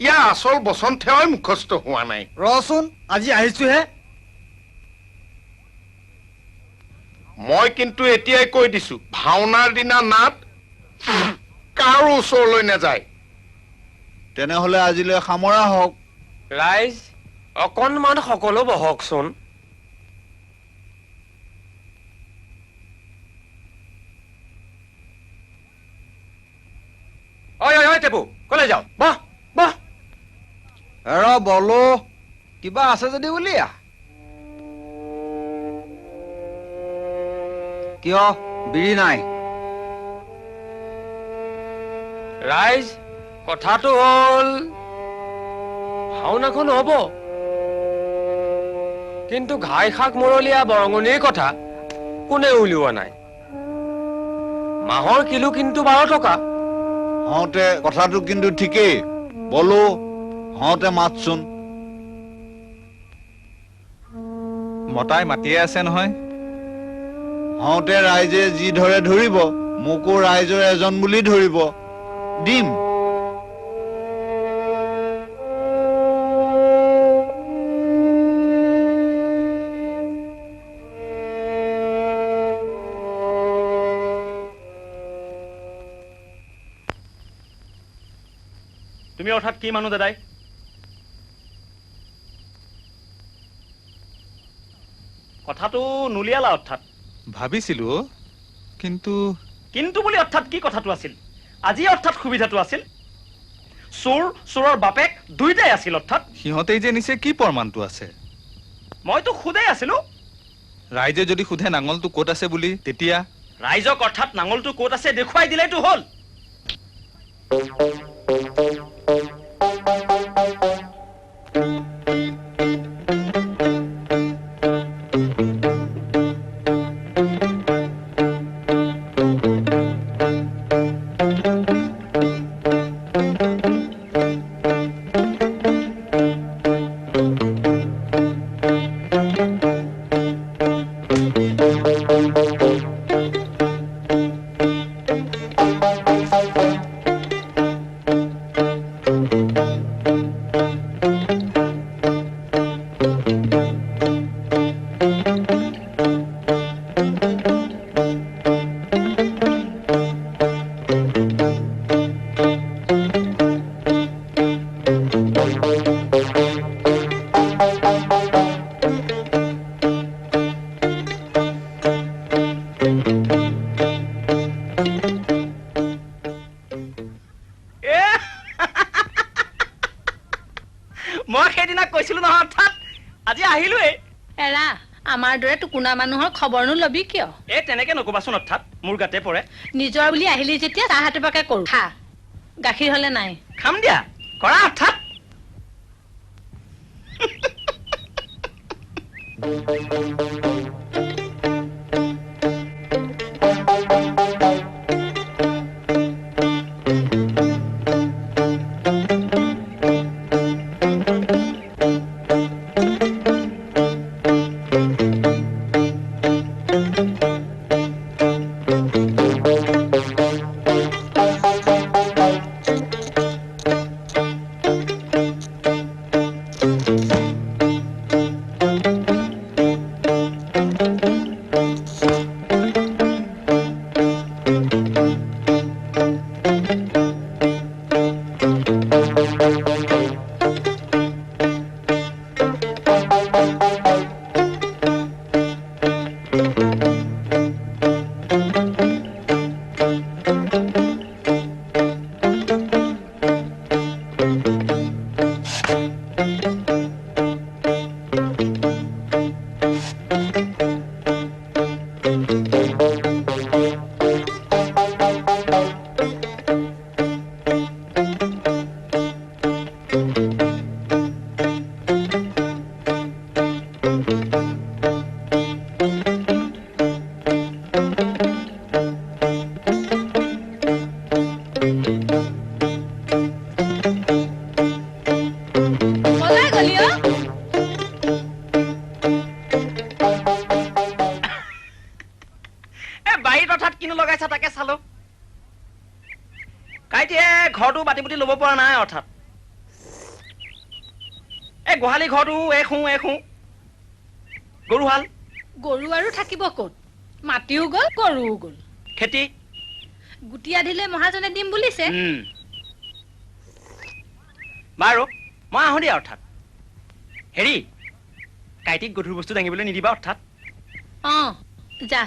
ইয়াৰ আচল বচন থেৱাই মুখস্থ হোৱা নাই ৰচোন আজি আহিছোহে মই কিন্তু এতিয়াই কৈ দিছো ভাওনাৰ দিনা নাট কাৰো ওচৰলৈ নাযায় তেনেহলে আজিলৈ সামৰা হওক ৰাইজ অকণমান সকলো বহকচোন ঐ টেপু কলৈ যাও বহ বহ বলো কিবা আছে যদি উলিয়া কিয় বিৰি নাই ৰাইজ কথাটো হ'ল ভাওনাখন হ'ব কিন্তু ঘাই শাক মৰলীয়া বৰঙণিৰ কথা কোনে উলিওৱা নাই মাহৰ কিলো কিন্তু 12 টকা হওঁতে কথাটো কিন্তু ঠিকেই বলো হওঁতে মাতচোন মতাই মাতিয়ে আছে নহয় হওঁতে ৰাইজে যি ধৰে ধৰিব মোকো ৰাইজৰ এজন বুলি ধৰিব দিম তুমি অৰ্থাৎ কি মানুহ দাদাই কথাটো নুলিয়ালা অৰ্থাৎ ভাবিছিলো কিন্তু কিন্তু বুলি অৰ্থাৎ কি কথাটো আছিল আজি অৰ্থাৎ সুবিধাটো আছিল চোৰ চোৰৰ বাপেক দুইটাই আছিল অৰ্থাৎ সিহঁতেই যে নিছে কি প্ৰমাণটো আছে মইতো খুদেই আছিলো ৰাইজে যদি সোধে নাঙলটো ক'ত আছে বুলি তেতিয়া ৰাইজক অৰ্থাৎ নাঙলটো ক'ত আছে দেখুৱাই দিলেতো হ'ল মই সেইদিনা কৈছিলো নহয় অৰ্থাৎ আজি আহিলোৱে এৰা আমাৰ দৰে টুকুনা মানুহৰ খবৰনো লবি কিয় এই তেনেকে নকবাচোন অৰ্থাৎ মোৰ গাতে পৰে নিজৰ বুলি আহিলি যেতিয়া চাহ হাতপাকে কৰো খা গাখীৰ হলে নাই খাম দিয়া কৰা অৰ্থাৎ ঘৰটো বাটি বুটি ল'ব পৰা নাই অৰ্থাৎ এই গোহালি ঘৰটো এখো গৰুহাল গৰু আৰু থাকিব ক'ত মাটিও গ'ল গৰুও গ'ল খেতি গুটি আধিলে মহাজনে দিম বুলিছে বাৰু মই আহো দিয়া অৰ্থাৎ হেৰি কাইটিক গধুৰ বস্তু দাঙিবলৈ নিদিবা অৰ্থাৎ যা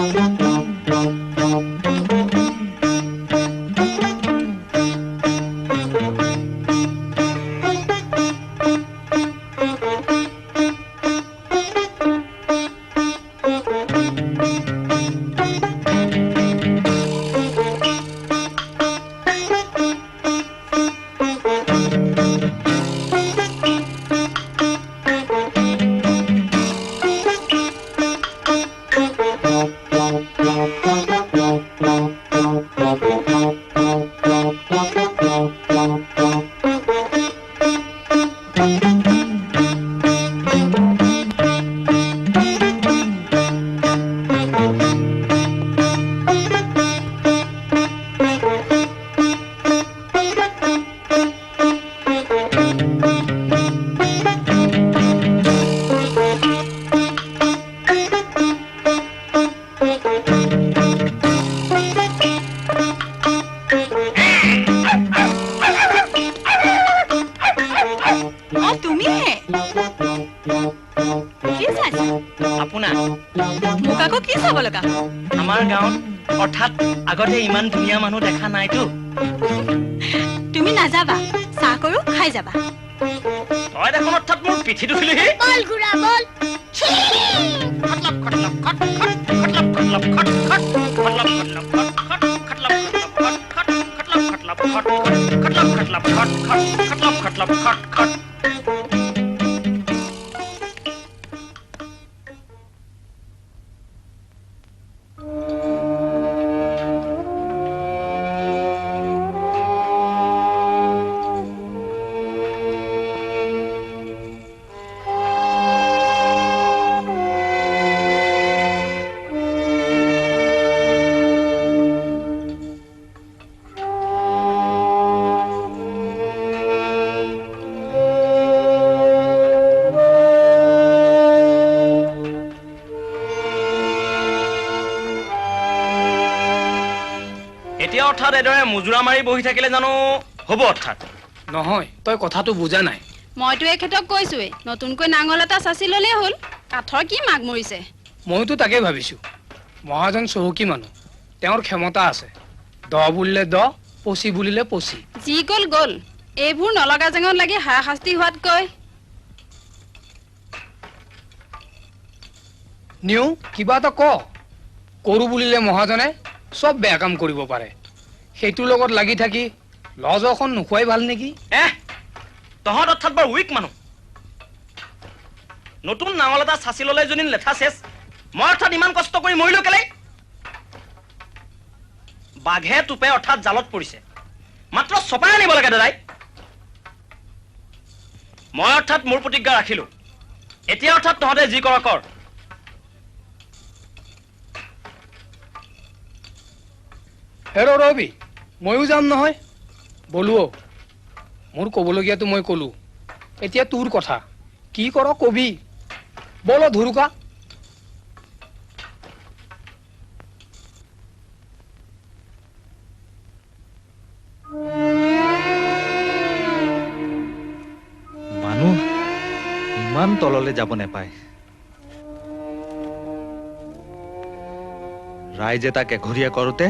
No. আগতে ইমান ধুনীয়া মানুহ দেখা নাইতো তুমি নাযাবা চাহ কৰো খাই যাবা তই দেখোন অৰ্থাৎ মোৰ পিঠিটো খুলিহি বল ঘুৰা বল এতিয়া অৰ্থাৎ এদৰে মুজুৰা মাৰি বহি থাকিলে জানো হ'ব অৰ্থাৎ নহয় তই কথাটো বুজা নাই মইতো এখেতক কৈছোৱে নতুনকৈ নাঙল এটা চাচি ললেই হ'ল কাঠৰ কি মাগ মৰিছে মইতো তাকে ভাবিছো মহাজন চহকী মানুহ তেওঁৰ ক্ষমতা আছে দ বুলিলে দ পচি বুলিলে পচি যি গ'ল গ'ল এইবোৰ নলগা জেঙত লাগি হাৰাশাস্তি হোৱাতকৈ নিউ কিবা এটা ক কৰো বুলিলে মহাজনে সব বেয়া কাম কৰিব পাৰে সেইটোৰ লগত লাগি থাকি লজখন নোখোৱাই ভাল নেকি তহঁত অৰ্থাৎ বৰ উইক মানুহ নতুন নাঙল এটা চাচি ললে যদি লেঠা চেচ মই অৰ্থাৎ ইমান কষ্ট কৰি মৰিলো কেলে বাঘে টোপে অৰ্থাৎ জালত পৰিছে মাত্ৰ চপাই আনিব লাগে দাদাই মই অৰ্থাৎ মোৰ প্ৰতিজ্ঞা ৰাখিলো এতিয়া অৰ্থাৎ তহঁতে যি কৰ কৰ হেৰ ৰবি ময়ো যাম নহয় বলো মোৰ ক'বলগীয়াটো মই ক'লো এতিয়া তোৰ কথা কি কৰ কবি বলো ধুৰুকা মানুহ ইমান তললৈ যাব নেপায় ৰাইজে তাক এঘৰীয়া কৰোতে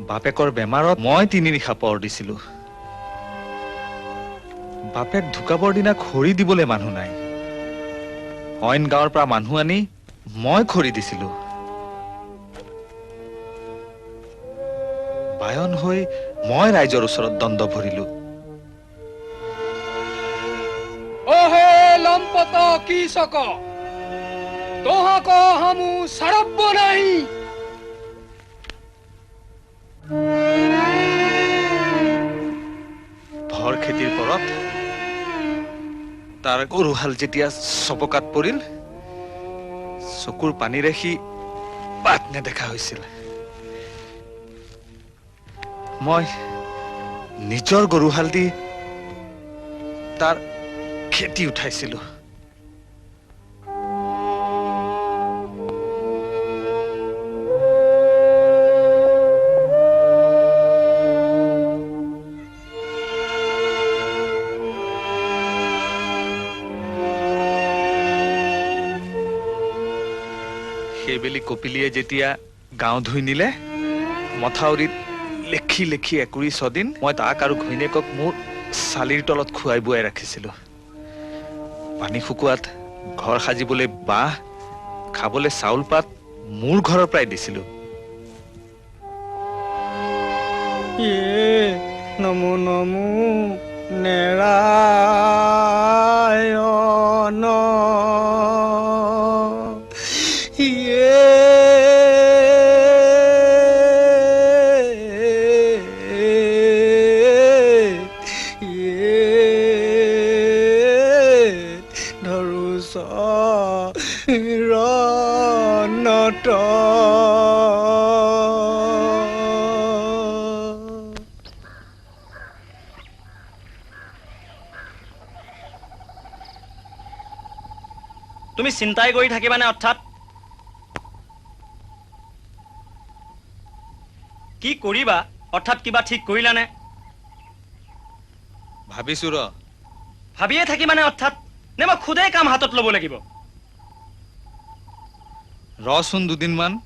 বাপেকৰ বেমাৰত মই 3 নিশা পৰ দিছিলো বাপেক ঢুকাবৰ দিনা খৰি দিবলৈ মানুহ নাই অইন গাঁৱৰ পৰা মানুহ আনি মই খৰি দিছিলো বায়ন হৈ মই ৰাইজৰ ওচৰত দণ্ড ভৰিলো ওহে লম্পত কি সক তোহাক হামু সৰব্ব নাই ভৰ খেতিৰ পৰত তাৰ গৰুহাল যেতিয়া চবকাত পৰিল চকুৰ পানীৰে সি বাট নেদেখা হৈছিল মই নিজৰ গৰুহাল দি তাৰ খেতি উঠাইছিলো সেইবেলি কপিলিয়ে যেতিয়া গাঁও ধুই নিলে মথাউৰিত লেখি লেখি একুৰি ছদিন মই তাক আৰু ঘৈণীয়েকক মোৰ চালিৰ তলত খুৱাই বুৱাই ৰাখিছিলো পানী শুকুৱাত ঘৰ সাজিবলৈ বাঁহ খাবলৈ চাউল পাত মোৰ ঘৰৰ পৰাই দিছিলো নমো নমো নেৰায়ন তুমি চিন্তাই কৰি থাকিবানে অৰ্থাৎ কি কৰিবা অৰ্থাৎ কিবা ঠিক কৰিলানে ভাবিছো ৰ ভাবিয়ে থাকিবানে অৰ্থাৎ নে মই খুদেই কাম হাতত ল'ব লাগিব ৰচোন দুদিনমান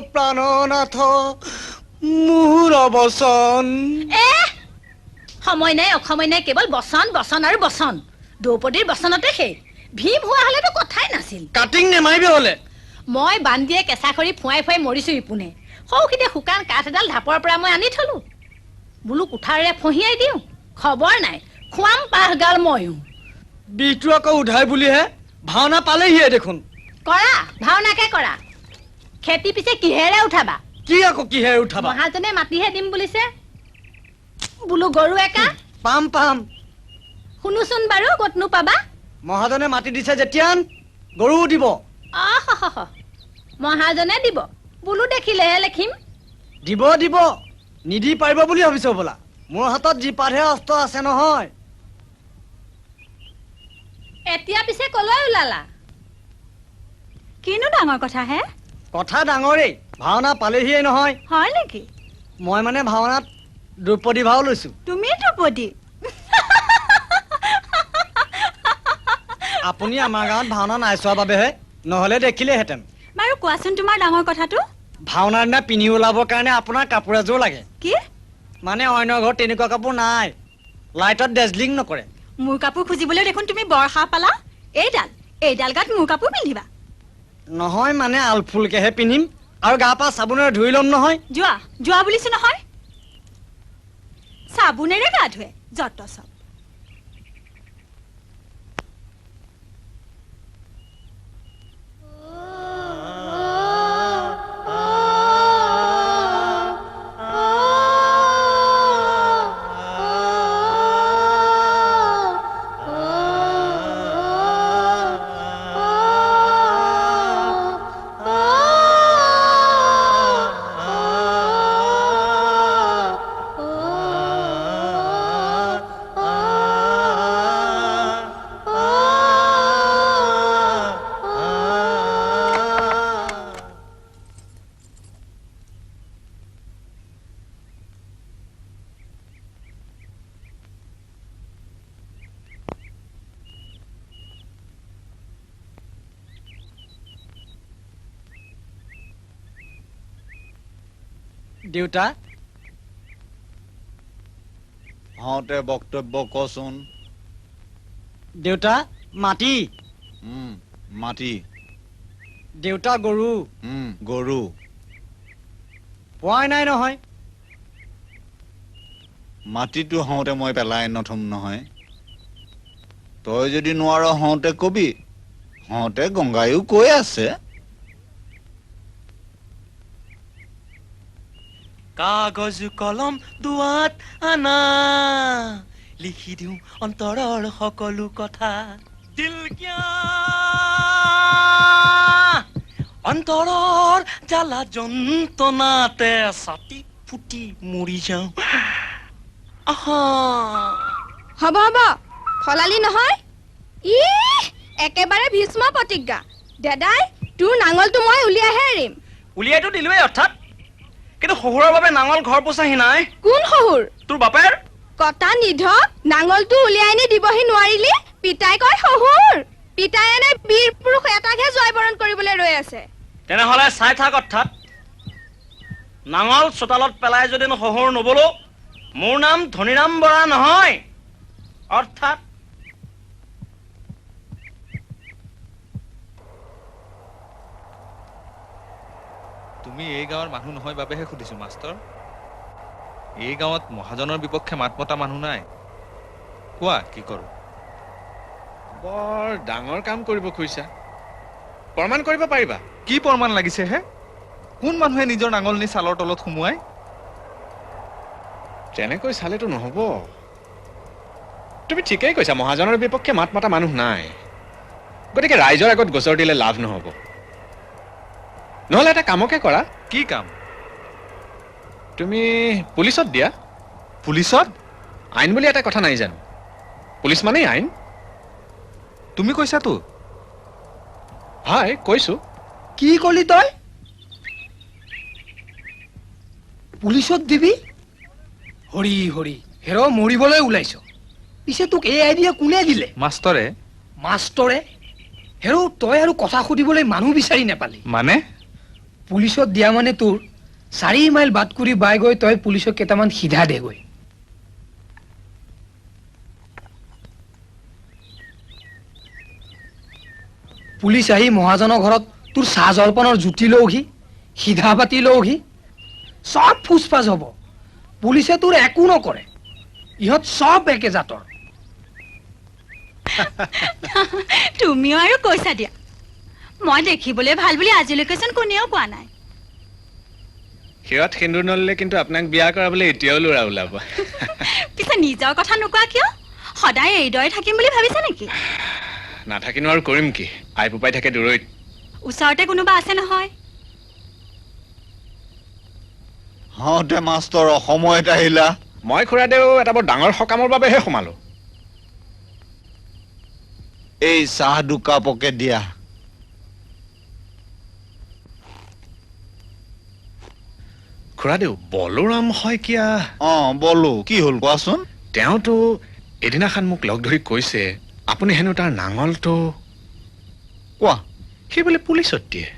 প্ৰাণনাথ মোৰ বচন সময় নাই অসময় নাই কেৱল বচন বচন আৰু বচন দ্ৰৌপদীৰ বচনতে সেই ভীম হোৱা হলেতো কথাই নাছিল কাটিং নেমাৰিবি হলে মই বান্দিয়ে কেঁচা খৰি ফুৱাই ফুৱাই মৰিছো ইপুনে সৌখিতে শুকান কাঠ এডাল ঢাপৰ পৰা মই আনি থলো বোলো কুঠাৰেৰে ফহিয়াই দিওঁ খবৰ নাই খুৱাম পাহগাল ময়ো বিহটো আকৌ উধাই বুলিহে ভাওনা পালেহিয়ে দেখোন কৰা ভাওনাকে কৰা খেতি পিছে কিহেৰে উঠাবা কি আকৌ কিহেৰে উঠাবা মহাজনে মাটিহে দিম বুলিছে বোলো গৰু একা পাম পাম শুনোচোন বাৰু ক'তনো পাবা মহাজনে মাটি দিছে যেতিয়া গৰুও দিব মহাজনে দিব বোলো দেখিলেহে লেখিম দিব দিব নিদি পাৰিব বুলি ভাবিছ বোলা মোৰ হাতত যি পাৰহে অস্ত্ৰ আছে নহয় এতিয়া পিছে কলৈ ওলালা কিনো ডাঙৰ কথা হে কথা ডাঙৰেই ভাওনা পালেহিয়ে নহয় হয় নেকি মই মানে ভাওনাত দ্ৰৌপদী ভাও লৈছো তুমি দ্ৰৌপদী আপুনি আমাৰ গাঁৱত ভাওনা নাই চোৱা বাবেহে নহলে দেখিলেহেঁতেন বাৰু কোৱাচোন তোমাৰ ডাঙৰ কথাটো ভাওনাৰ দিনা পিন্ধি ওলাবৰ কাৰণে আপোনাৰ কাপোৰ এযোৰ লাগে কি মানে অন্য ঘৰত তেনেকুৱা কাপোৰ নাই লাইটত ডেজলিং নকৰে মোৰ কাপোৰ খুজিবলৈ দেখোন তুমি বৰ সাহ পালা এইডাল গাত মোৰ কাপোৰ পিন্ধিবা নহয় মানে আলফুলকেহে পিন্ধিম আৰু গা পা চাবোনেৰে ধুই ল'ম নহয় যোৱা বুলিছো নহয় চাবোনেৰে গা ধুৱে যত চব দেউতা হওঁতে বক্তব্য কচোন দেউতা মাটি মাটি দেউতা গৰু গৰু পোৱাই নাই নহয় মাটিটো হওঁতে মই পেলাই নথম নহয় তই যদি নোৱাৰ হওঁতে কবি হওঁতে গংগায়ো কৈ আছে কাগজ কলম দুৱাত আনা লিখি দিওঁ অন্তৰৰ সকলো কথা দিল কিয়া অন্তৰৰ জ্বালা যন্ত্ৰণাতে ছাতি ফুটি মৰি যাওঁ আহা হ'ব হ'ব ফলালি নহয় ই একেবাৰে ভীষ্ম প্ৰতিজ্ঞা দাদাই তোৰ নাঙলটো মই উলিয়াইহে এৰিম উলিয়াইতো দিলোৱেই অৰ্থাৎ কিন্তু শহুৰৰ বাবে নাঙল ঘৰ পোচাহি নাই কোন শহুৰ তোৰ বাপেৰ কটা নিধ নাঙলটো উলিয়াই নি দিবহি নোৱাৰিলি পিতাই কয় শহুৰ পিতাই এনে বীৰ পুৰুষ এটাকহে জয়বৰণ কৰিবলৈ ৰৈ আছে তেনেহ'লে চাই থাক অৰ্থাৎ নাঙল চোতালত পেলাই যদি শহুৰ নবলো মোৰ নাম ধনীৰাম বৰা নহয় অৰ্থাৎ তুমি এই গাঁৱৰ মানুহ নহয় বাবেহে সুধিছো মাষ্টৰ এই গাঁৱত মহাজনৰ বিপক্ষে মাত মতা মানুহ নাই কোৱা কি কৰো বৰ ডাঙৰ কাম কৰিব খুজিছা প্ৰমাণ কৰিব পাৰিবা কি প্ৰমাণ লাগিছে হে কোন মানুহে নিজৰ নাঙল নি চালৰ তলত সুমুৱাই তেনেকৈ চালেতো নহব তুমি ঠিকেই কৈছা মহাজনৰ বিপক্ষে মাত মতা মানুহ নাই গতিকে ৰাইজৰ আগত গোচৰ দিলে লাভ নহব নহলে এটা কামকে কৰা কি কাম তুমি পুলিচত দিয়া পুলিচত আইন বুলি এটা কথা নাই জানো পুলিচ মানেই আইন তুমি কৈছা তো হয় কৈছো কি কলি তই পুলিচত দিবি হৰি হৰি হেৰ মৰিবলৈ ওলাইছ পিছে তোক এই আইডিয়া কোনে দিলে মাষ্টৰে মাষ্টৰে হেৰ তই আৰু কথা সুধিবলৈ মানুহ বিচাৰি নেপালি মানে পুলিচত দিয়া মানে তোৰ 4 মাইল বাট কৰি বাই গৈ তই পুলিচক কেইটামান সিধা দেগৈ পুলিচ আহি মহাজনৰ ঘৰত তোৰ চাহ জলপানৰ জুতি লওহি সিধা পাতি লওহি সব ফুচফাচ হব পুলিচে তোৰ একো নকৰে ইহঁত সব একে জাতৰ তুমিও আৰু কৈছা দিয়া মই দেখিবলৈ ভাল বুলি আজিলৈকে চোন কোনেও কোৱা নাই সিহঁত সেন্দুৰ নললে কিন্তু আপোনাক বিয়া কৰাবলৈ এতিয়াও ল'ৰা ওলাব পিছে নিজৰ কথা নোকোৱা কিয় সদায় এইদৰে থাকিম বুলি ভাবিছা নেকি নাথাকিনো আৰু কৰিম কি আই পুপাই থাকে দূৰৈত ওচৰতে কোনোবা আছে নহয় হওঁতে মাষ্টৰ অসময়ত আহিলা মই খুৰাদেউ এটা বৰ ডাঙৰ সকামৰ বাবেহে সোমালো এই চাহ দুকাপকে দিয়া খুৰাদেউ বলোৰাম শইকীয়া বলো কি হ'ল কোৱাচোন তেওঁতো এদিনাখন মোক লগ ধৰি কৈছে আপুনি হেনো তাৰ নাঙলটো কোৱা সি বোলে পুলিচত দিয়ে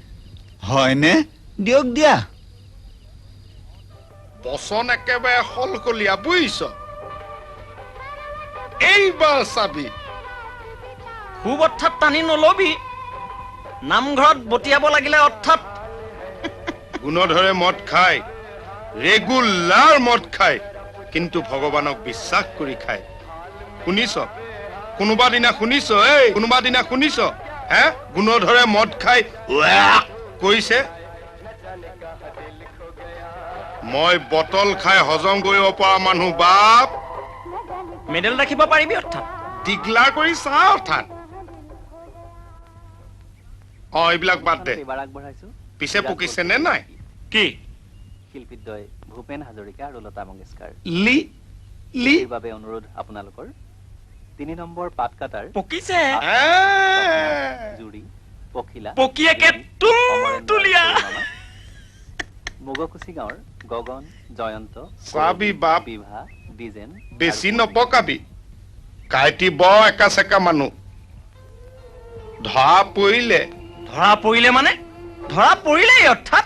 হয়নে দিয়ক দিয়া বচন একেবাৰে সলকলীয়া বুজিছ এইবাৰ চাবি খুব অৰ্থাৎ টানি নলবি নামঘৰত বটিয়াব লাগিলে অৰ্থাৎ গুণধৰে মদ খায় ৰেগুলাৰ মদ খায় কিন্তু ভগৱানক বিশ্বাস কৰি খায় শুনিছ কোনোবা দিনা শুনিছ কোনোবা দিনা শুনিছ হে গুণধৰে মদ খাই কৈছে মই বটল খাই হজম কৰিব পৰা মানুহ বাপ মেডেল ৰাখিব পাৰিবি অৰ্থাৎ ডিক্লাৰ কৰি চা অৰ্থাৎ এইবিলাক বাদ দে পিছে পকিছে নে নাই কি শিল্পীদ্বয় ভূপেন হাজৰিকা আৰু লতা মংগেশকাৰ বাবে অনুৰোধ আপোনালোকৰ 3 নম্বৰ পাত কাটাৰ পকিছে জুৰি পখিলা পকিয়েকে তুলিয়া মুগকুচি গাঁৱৰ গগন জয়ন্ত চাবি বাপ বিভা ডিজেন বেছি নপকাবি কাইটি বৰ একা চেকা মানুহ ধৰা পৰিলে মানে ধৰা পৰিলেই অৰ্থাৎ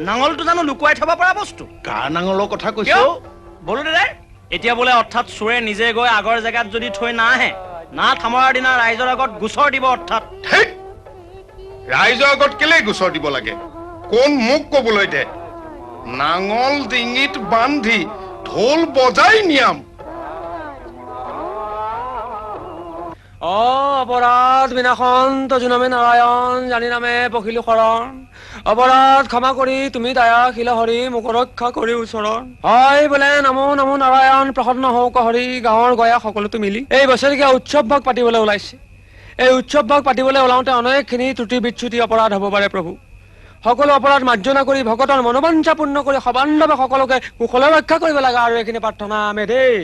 নাঙলটো জানো লুকুৱাই থব পৰা বস্তু কাৰ নাঙলৰ কথা কৈছ বলো দাদাই এতিয়া বোলে অৰ্থাৎ চোৰে নিজে গৈ আগৰ জেগাত যদি থৈ নাহে না থামৰাৰ দিনা ৰাইজৰ আগত গোচৰ দিব অৰ্থাৎ ৰাইজৰ আগত কেলে গোচৰ দিব লাগে কোন মোক কবলৈ দে নাঙল ডিঙিত বান্ধি ঢোল বজাই নিয়াম অপৰাধ বিনাশন তজুনামে নাৰায়ণ জানি নামে পখিলো শৰণ অপৰাধ ক্ষমা কৰি তুমি দয়াশীল হৰি মোক ৰক্ষা কৰি ওচৰণ হয় বোলে নমো নমো নাৰায়ণ প্ৰসন্ন হওক হৰি গাঁৱৰ গয়া সকলোতো মিলি এই বছৰীয়া উৎসৱ ভাগ পাতিবলৈ ওলাইছে এই উৎসৱ ভাগ পাতিবলৈ ওলাওঁতে অনেকখিনি ত্ৰুটি বিচ্যুতি অপৰাধ হ'ব পাৰে প্ৰভু। সকলো অপৰাধ মাৰ্জনা কৰি ভকতৰ মনোবাঞ্ছা পূৰ্ণ কৰি সবান্ধৱে সকলোকে কুশলে ৰক্ষা কৰিব লাগে আৰু এইখিনি প্ৰাৰ্থনা আমি দেই।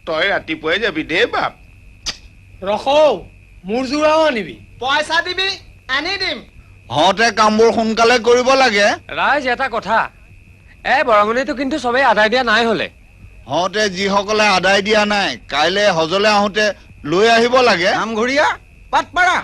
তই ৰাতিপুৱাই যাবি দেই বাপ। ৰখৌ মোৰ যোৰাও আনিবি। পইচা দিবি আনি দিম। হওঁতে কামবোৰ সোনকালে কৰিব লাগে। ৰাইজ এটা কথা, বৰঙণিটো কিন্তু চবেই আদায় দিয়া নাই হলে। হওঁতে যিসকলে আদায় দিয়া নাই কাইলৈ হজলে আহোঁতে লৈ আহিব লাগে। নামঘৰীয়া পাটপাৰা।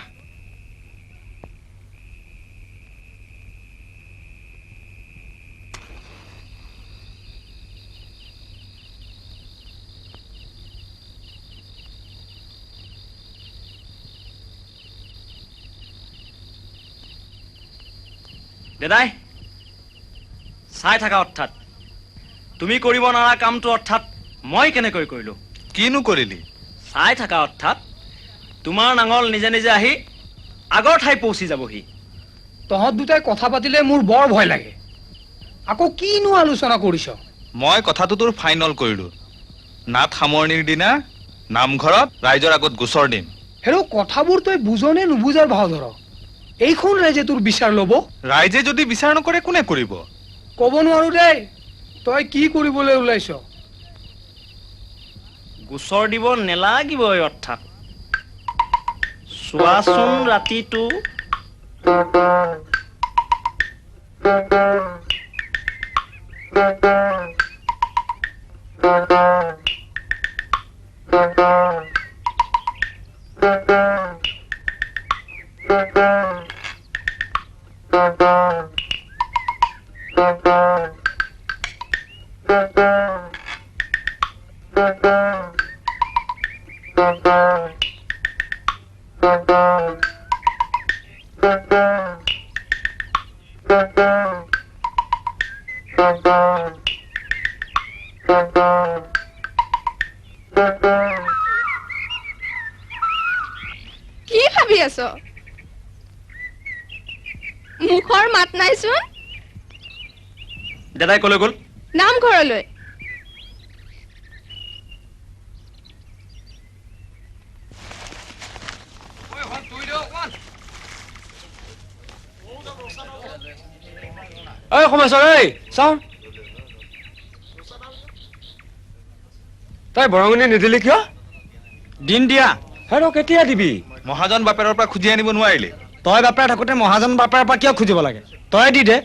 দাদাই চাই থাকা, অৰ্থাৎ তুমি কৰিব নোৱাৰা কামটো অৰ্থাৎ মই কেনেকৈ কৰিলো? কিনো কৰিলি? চাই থাকা, অৰ্থাৎ তোমাৰ নাঙল নিজে নিজে আহি আগৰ ঠাই পৌঁছি যাবহি। তহঁত দুটাই কথা পাতিলে মোৰ বৰ ভয় লাগে। আকৌ কিনো আলোচনা কৰিছ? মই কথাটো তোৰ ফাইনেল কৰিলো। নাট সামৰণিৰ দিনা নামঘৰত ৰাইজৰ আগত গোচৰ দিম। হেৰৌ কথাবোৰ তই বুজনে নুবুজাৰ ভাও ধৰ। এইখন ৰাইজে তোৰ বিচাৰ ল'ব? ৰাইজে যদি বিচাৰ নকৰে কোনে কৰিব? ক'ব নোৱাৰো দেই। তই কি কৰিবলৈ ওলাইছ? গোচৰ দিব নেলাগিবই, অৰ্থাৎ চোৱাচোন ৰাতিটো। কি ভাবি আছ? মুখৰ মাত নাইচোন। দাদাই কলৈ গ'ল? নামঘৰলৈ। ঐ সমাচাৰ, ঐ চাওঁ, তই বৰঙণি নিদিলি কিয়? দিন দিয়া। হেৰৌ কেতিয়া দিবি? মহাজন বাপেৰৰ পৰা খুজি আনিব নোৱাৰিলি? তই বাপেৰে থাকোঁতে মহাজন বাপেৰৰ পৰা কিয় খুজিব লাগে? তই দি দে।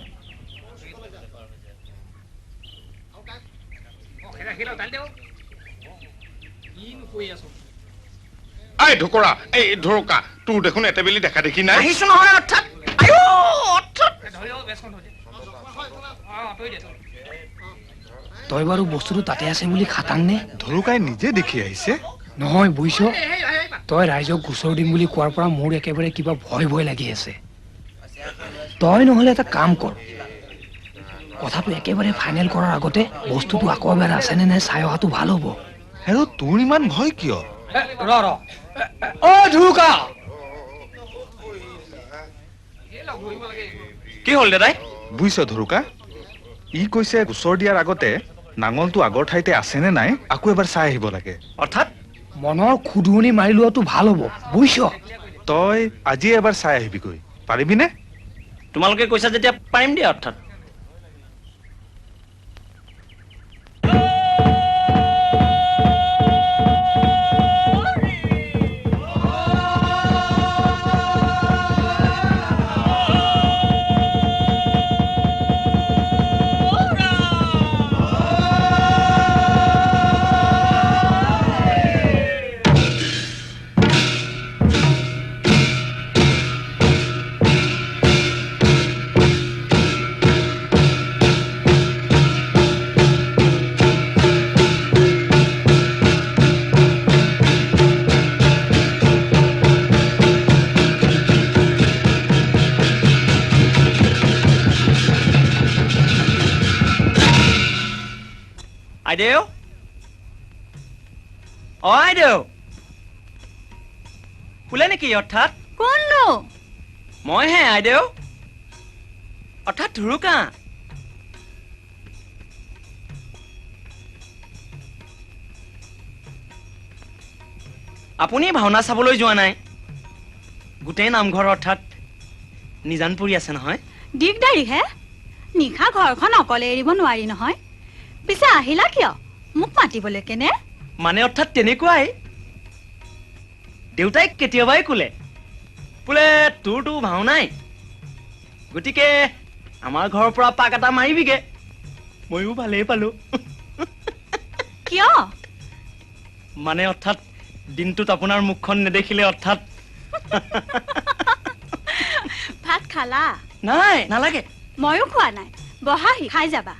আই ঢুকৰা, এই ঢুৰুকা, তোৰ দেখোন এটেবেলি দেখা দেখি নাই। আহিছো নহয়, অৰ্থাৎ তই বাৰু বস্তুটো তাতে আছে বুলি খাটাং নে? ধৰুকাই নিজে দেখি আহিছে। নহয় বুজিছ, তই ৰাইজক গোচৰ দিম বুলি কোৱাৰ পৰা মোৰ একেবাৰে কিবা ভয় ভয় লাগি আছে। তই নহলে এটা কাম কৰ, কথাটো একেবাৰে ফাইনেল কৰাৰ আগতে বস্তুটো আকৌ এবাৰ আছেনে নাই চাই অহাটো ভাল হ'ব। হেৰৌ তোৰ ইমান ভয় কিয়? ধুৰুকা, কি হ'ল দাদাই? বুজিছ ধৰুকা, ই কৈছে গোচৰ দিয়াৰ আগতে নাঙলটো আগৰ ঠাইতে আছেনে নাই আকৌ এবাৰ চাই আহিব লাগে। অৰ্থাৎ মনৰ খুদুৱনি মাৰি লোৱাটো ভাল হ'ব, বুজিছ? তই আজি এবাৰ চাই আহিবিগৈ, পাৰিবিনে? তোমালোকে কৈছা যেতিয়া পাৰিম দিয়া। অৰ্থাৎ আইদেউ, আইদেউ শুলে নেকি অৰ্থাৎ কোননো মইহে আইদেউ অৰ্থাৎ ধুৰুকা আপুনি ভাওনা চাবলৈ যোৱা নাই গোটেই নামঘৰ অৰ্থাৎ নিজানপুৰী আছে নহয় দিগদাৰী হে নিশা ঘৰখন অকলে এৰিব নোৱাৰি নহয় পিছে আহিলা কিয় মোক মাতিবলৈ কেনে মানে অৰ্থাৎ তেনেকুৱাই দেউতাই কেতিয়াবাই ক'লে বোলে তোৰতো ভাওনাই গতিকে আমাৰ ঘৰৰ পৰা পাক এটা মাৰিবিগে ময়ো ভালেই পালো কিয় মানে অৰ্থাৎ দিনটোত আপোনাৰ মুখখন নেদেখিলে অৰ্থাৎ ভাত খালা নাই নালাগে ময়ো খোৱা নাই বহাহি খাই যাবা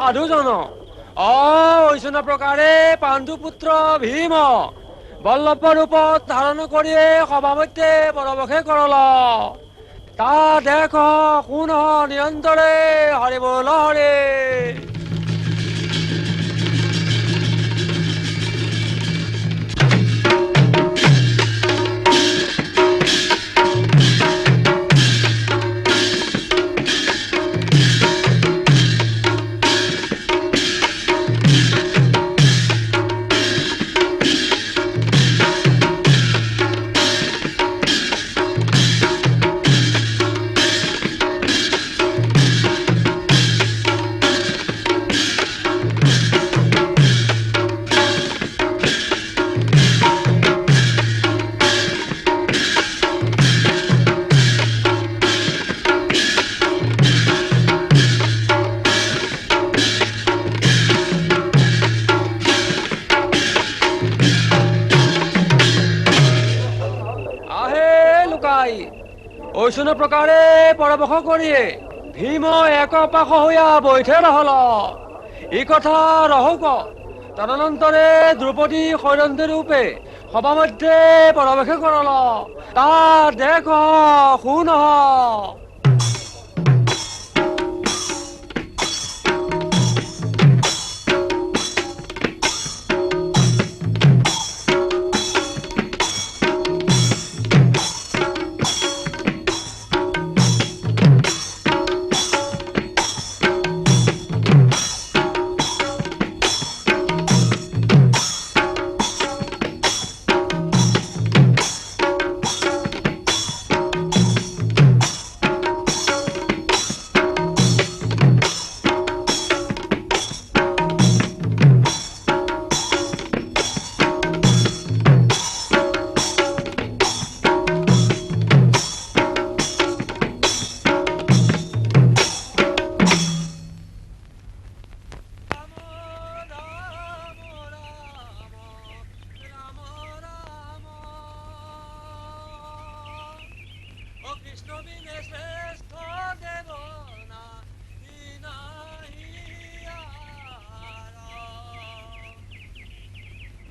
সাধুজন ঐশ্বন্য প্ৰকাৰে পাণ্ডুপুত্ৰ ভীম বল্লভ ৰূপত ধাৰণ কৰিয়ে সভামধ্যে পৰৱেশ কৰল তা দেখ শুন নিৰন্তৰে হৰি বল হৰি ঐশ্বন্য প্ৰকাৰে পৰৱেশ কৰিয়ে ভীম এক পাশ হৈয়া বৈঠে ৰহল এই কথা ৰহক তদনন্তৰে দ্ৰৌপদী সৈৰন্ধী ৰূপে সভামধ্যে পৰৱেশ কৰল তা দেখ শুন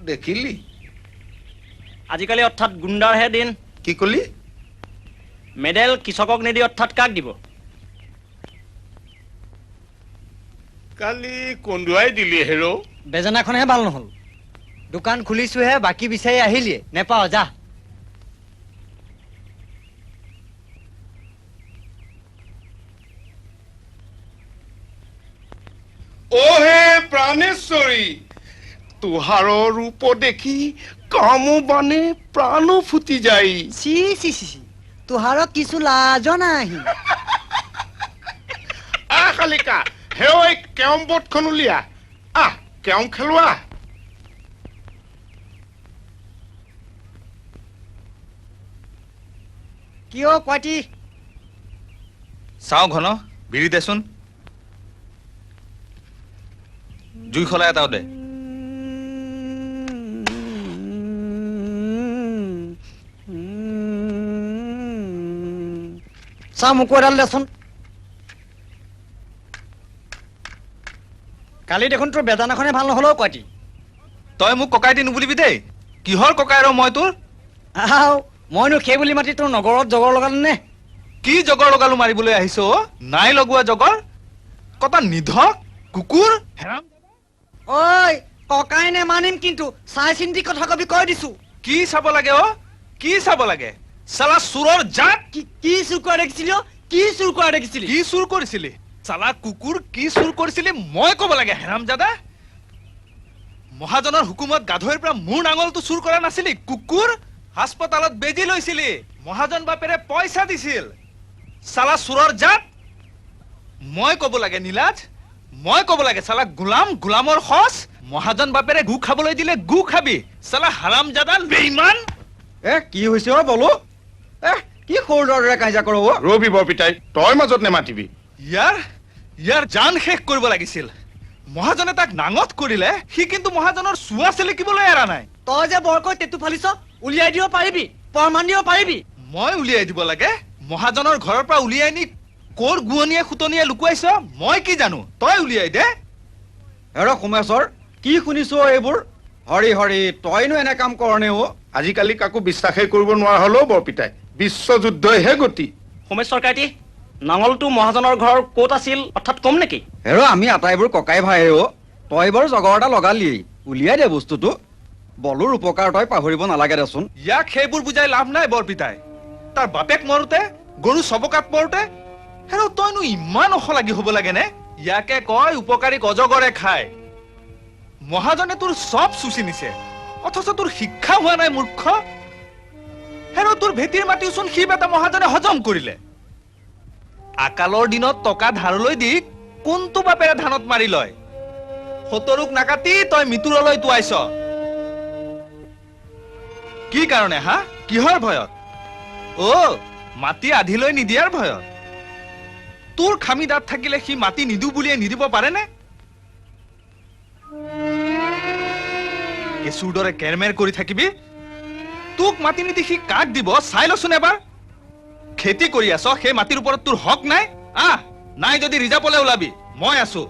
দেখিলি আজিকালি অৰ্থাৎ গুণ্ডাৰহে দিন কি কলি মেডেল কৃষকক নিদি অৰ্থাৎ কাক দিব কালি কন্দুৱাই দিলি হেৰ বেজনাখনহে ভাল নহল দোকান খুলিছোহে বাকী বিচাৰি আহিলিয়ে নেপাও যা ওহে প্ৰাণেশ্বৰী তোহাৰৰ ৰূপ দেখি কামো বানে প্ৰাণো ফুটি যায় চি চি চি তোহাৰক কিছু লাজ নাই শালিকা হেও এই কেৰম বৰ্ডখন উলিয়া কেৰম খেলোৱা কিয় কোৱাটি চাওঁ ঘন বিৰি দেচোন জুই খলা এটাও দে চা মোকো এডাল দেচোন কালি দেখোন তোৰ বেদানাখনে ভাল নহলেও কোৱাটি তই মোক ককাইটি নুবুলিবি দেই কিহৰ ককাই ৰ মই তোৰ মইনো সেই বুলি মাতি তোৰ নগৰত জগৰ লগালো নে কি জগৰ লগালো মাৰিবলৈ আহিছ নাই লগোৱা জগৰ কটা নিধক কুকুৰ ঐ ককাই নে মানিম কিন্তু চাই চিন্তি কথা কবি কৈ দিছো কি চাব লাগে কি চাব লাগে সালা চুৰৰ জাত কি চুৰ কৰা দেখিছিলি কি চুৰ কৰা দেখিছিলি কি চুৰ কৰিছিলি সালা কুকুৰ কি চুৰ কৰিছিলি মই কব লাগে হেৰামজাদা মহাজনৰ হুকুমত গাধৈৰ পৰা মোৰ নাঙলটো চুৰ কৰা নাছিলি কুকুৰ হাস্পতালত বেজি লৈছিলি মহাজন বাপেৰে পইচা দিছিল সালা চুৰৰ জাত মই কব লাগে নীলাজ মই কব লাগে সালা গোলামৰ খচ মহাজন বাপেৰে গু খাবলৈ দিলে গু খাবি সালা হাৰামজাদা বেঈমান কি হৈছে বলো কি সৰু দৰে কাজিয়া কৰ ৰবি বৰপিতাই তই মাজত নেমাতিবি ইয়াৰ জান শেষ কৰিব লাগিছিল মহাজনে তাক নাঙত কৰিলে সি কিন্তু মহাজনৰ চুৱা চেলেকিবলৈ এৰা নাই তই যে বৰকৈ তেতু ফালিছ উলিয়াই দিব পাৰিবি প্ৰমাণ দিব পাৰিবি মই উলিয়াই দিব লাগে মহাজনৰ ঘৰৰ পৰা উলিয়াই নি কোৰ গুৱনিয়ে খুতনিয়ে লুকুৱাইছ মই কি জানো তই উলিয়াই দে হেৰ সোমেশ্বৰ কি শুনিছ এইবোৰ হৰি হৰি তইনো এনে কাম কৰনে আজিকালি কাকো বিশ্বাসেই কৰিব নোৱাৰা হলেও বৰপিতাই বিশ্বযুদ্ধইহে গতি সোমেশ্বৰ কাইটি নাঙলটো মহাজনৰ ঘৰ ক'ত আছিল অৰ্থাৎ কম নেকি হেৰ আমি আটাইবোৰ ককাই ভাই তই বাৰু জগৰ এটা লগালি উলিয়াই দে বস্তুটো বলুৰ উপকাৰ তই পাহৰিব নালাগে দেচোন ইয়াক সেইবোৰ বুজাই লাভ নাই বৰপিতাই তাৰ বাপেক মৰোতে গৰু চবকাত পৰোতে হেৰ তইনো ইমান অখলাগি হ'ব লাগে নে ইয়াকে কয় উপকাৰীক অজগৰে খায় মহাজনে তোৰ সব চুচি নিছে অথচ তোৰ শিক্ষা হোৱা নাই মূৰ্খ হেৰ তোৰ ভেটিৰ মাটিওচোন সি বেটা মহাজনে হজম কৰিলে আকালৰ দিনত টকা ধাৰলৈ দি কোনটো বাপেৰে ধানত মাৰি লয় সতৰুক নাকাটি তই মিতুৰলৈ তোৱাইছ কি কাৰণে কিহৰ ভয়ত মাটি আধিলৈ নিদিয়াৰ ভয়ত তোৰ খামি দাঁত থাকিলে সি মাটি নিদু বুলিয়ে নিদিব পাৰেনে কেঁচুৰ দৰে কেৰমেৰ কৰি থাকিবি তোক মাটি নিদি সি কাক দিব চাই লচোন এবাৰ খেতি কৰি আছ সেই মাটিৰ ওপৰত তোৰ হক নাই নাই যদি ৰিজাৰ্ভলৈ ওলাবি মই আছো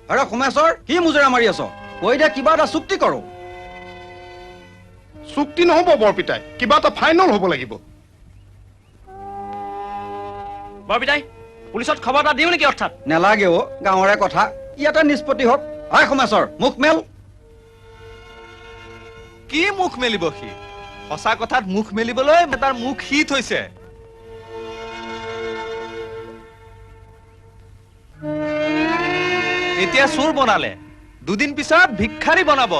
আৰে সোমেশ্বৰ কি মুজৰা মাৰি আছ কৈ দে কিবা এটা চুক্তি কৰো চুক্তি নহব বৰপিতাই কিবা এটা ফাইনেল হ'ব লাগিব বৰপিতাই পুলিচত খবৰ এটা দিওঁ নেকি অৰ্থাৎ নেলাগে গাঁৱৰে কথা ইয়াতে নিষ্পত্তি হওক হয় সোমেশ্বৰ মুখ মেল কি মুখ মেলিব সি সঁচা কথাত মুখ মেলিবলৈ তাৰ মুখ শীত হৈছে এতিয়া চোৰ বনালে দুদিন পিছত ভিক্ষাৰী বনাব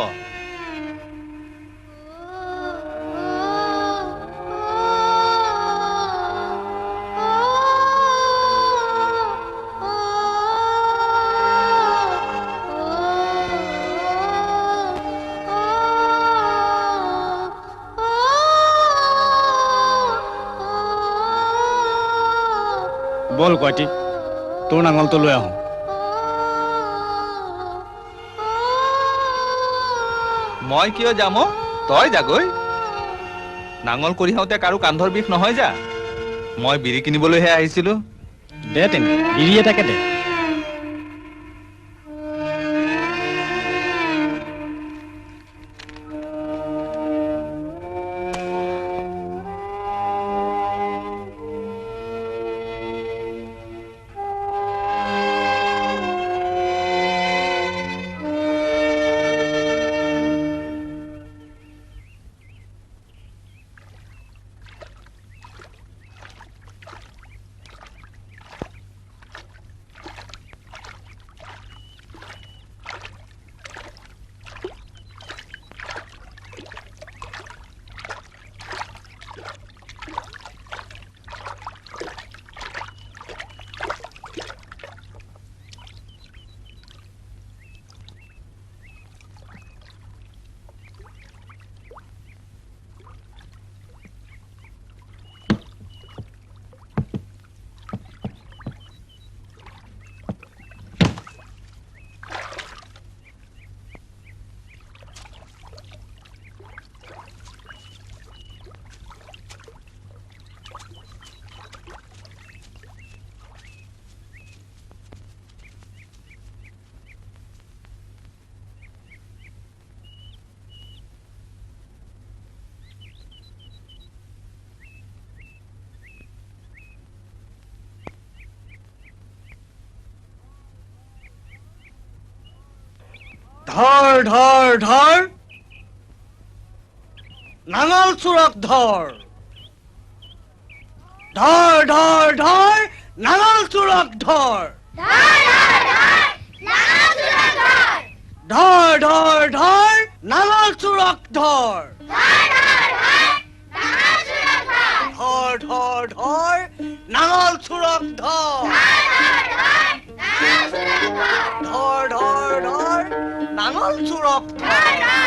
বল কোৱাটি তোৰ নাঙলটো লৈ আহোঁ মই কিয় যাম তই যাগৈ নাঙল কঢ়িয়াওঁতে কাৰো কান্ধৰ বিষ নহয় যা মই বিৰি কিনিবলৈহে আহিছিলো দে তেনে বিৰি এটাকে দে ধৰ ধৰ ধৰ নাঙল চোৰক ধৰ ধৰ ধৰ ধৰ নাঙল চোৰক ধৰ ধৰ ধৰ ধৰ নাঙল চোৰক ধৰ ধৰ ধৰ ধৰ নাঙল চোৰক ধৰ ধৰ ধৰ ধৰ নাঙল চোৰক ধৰ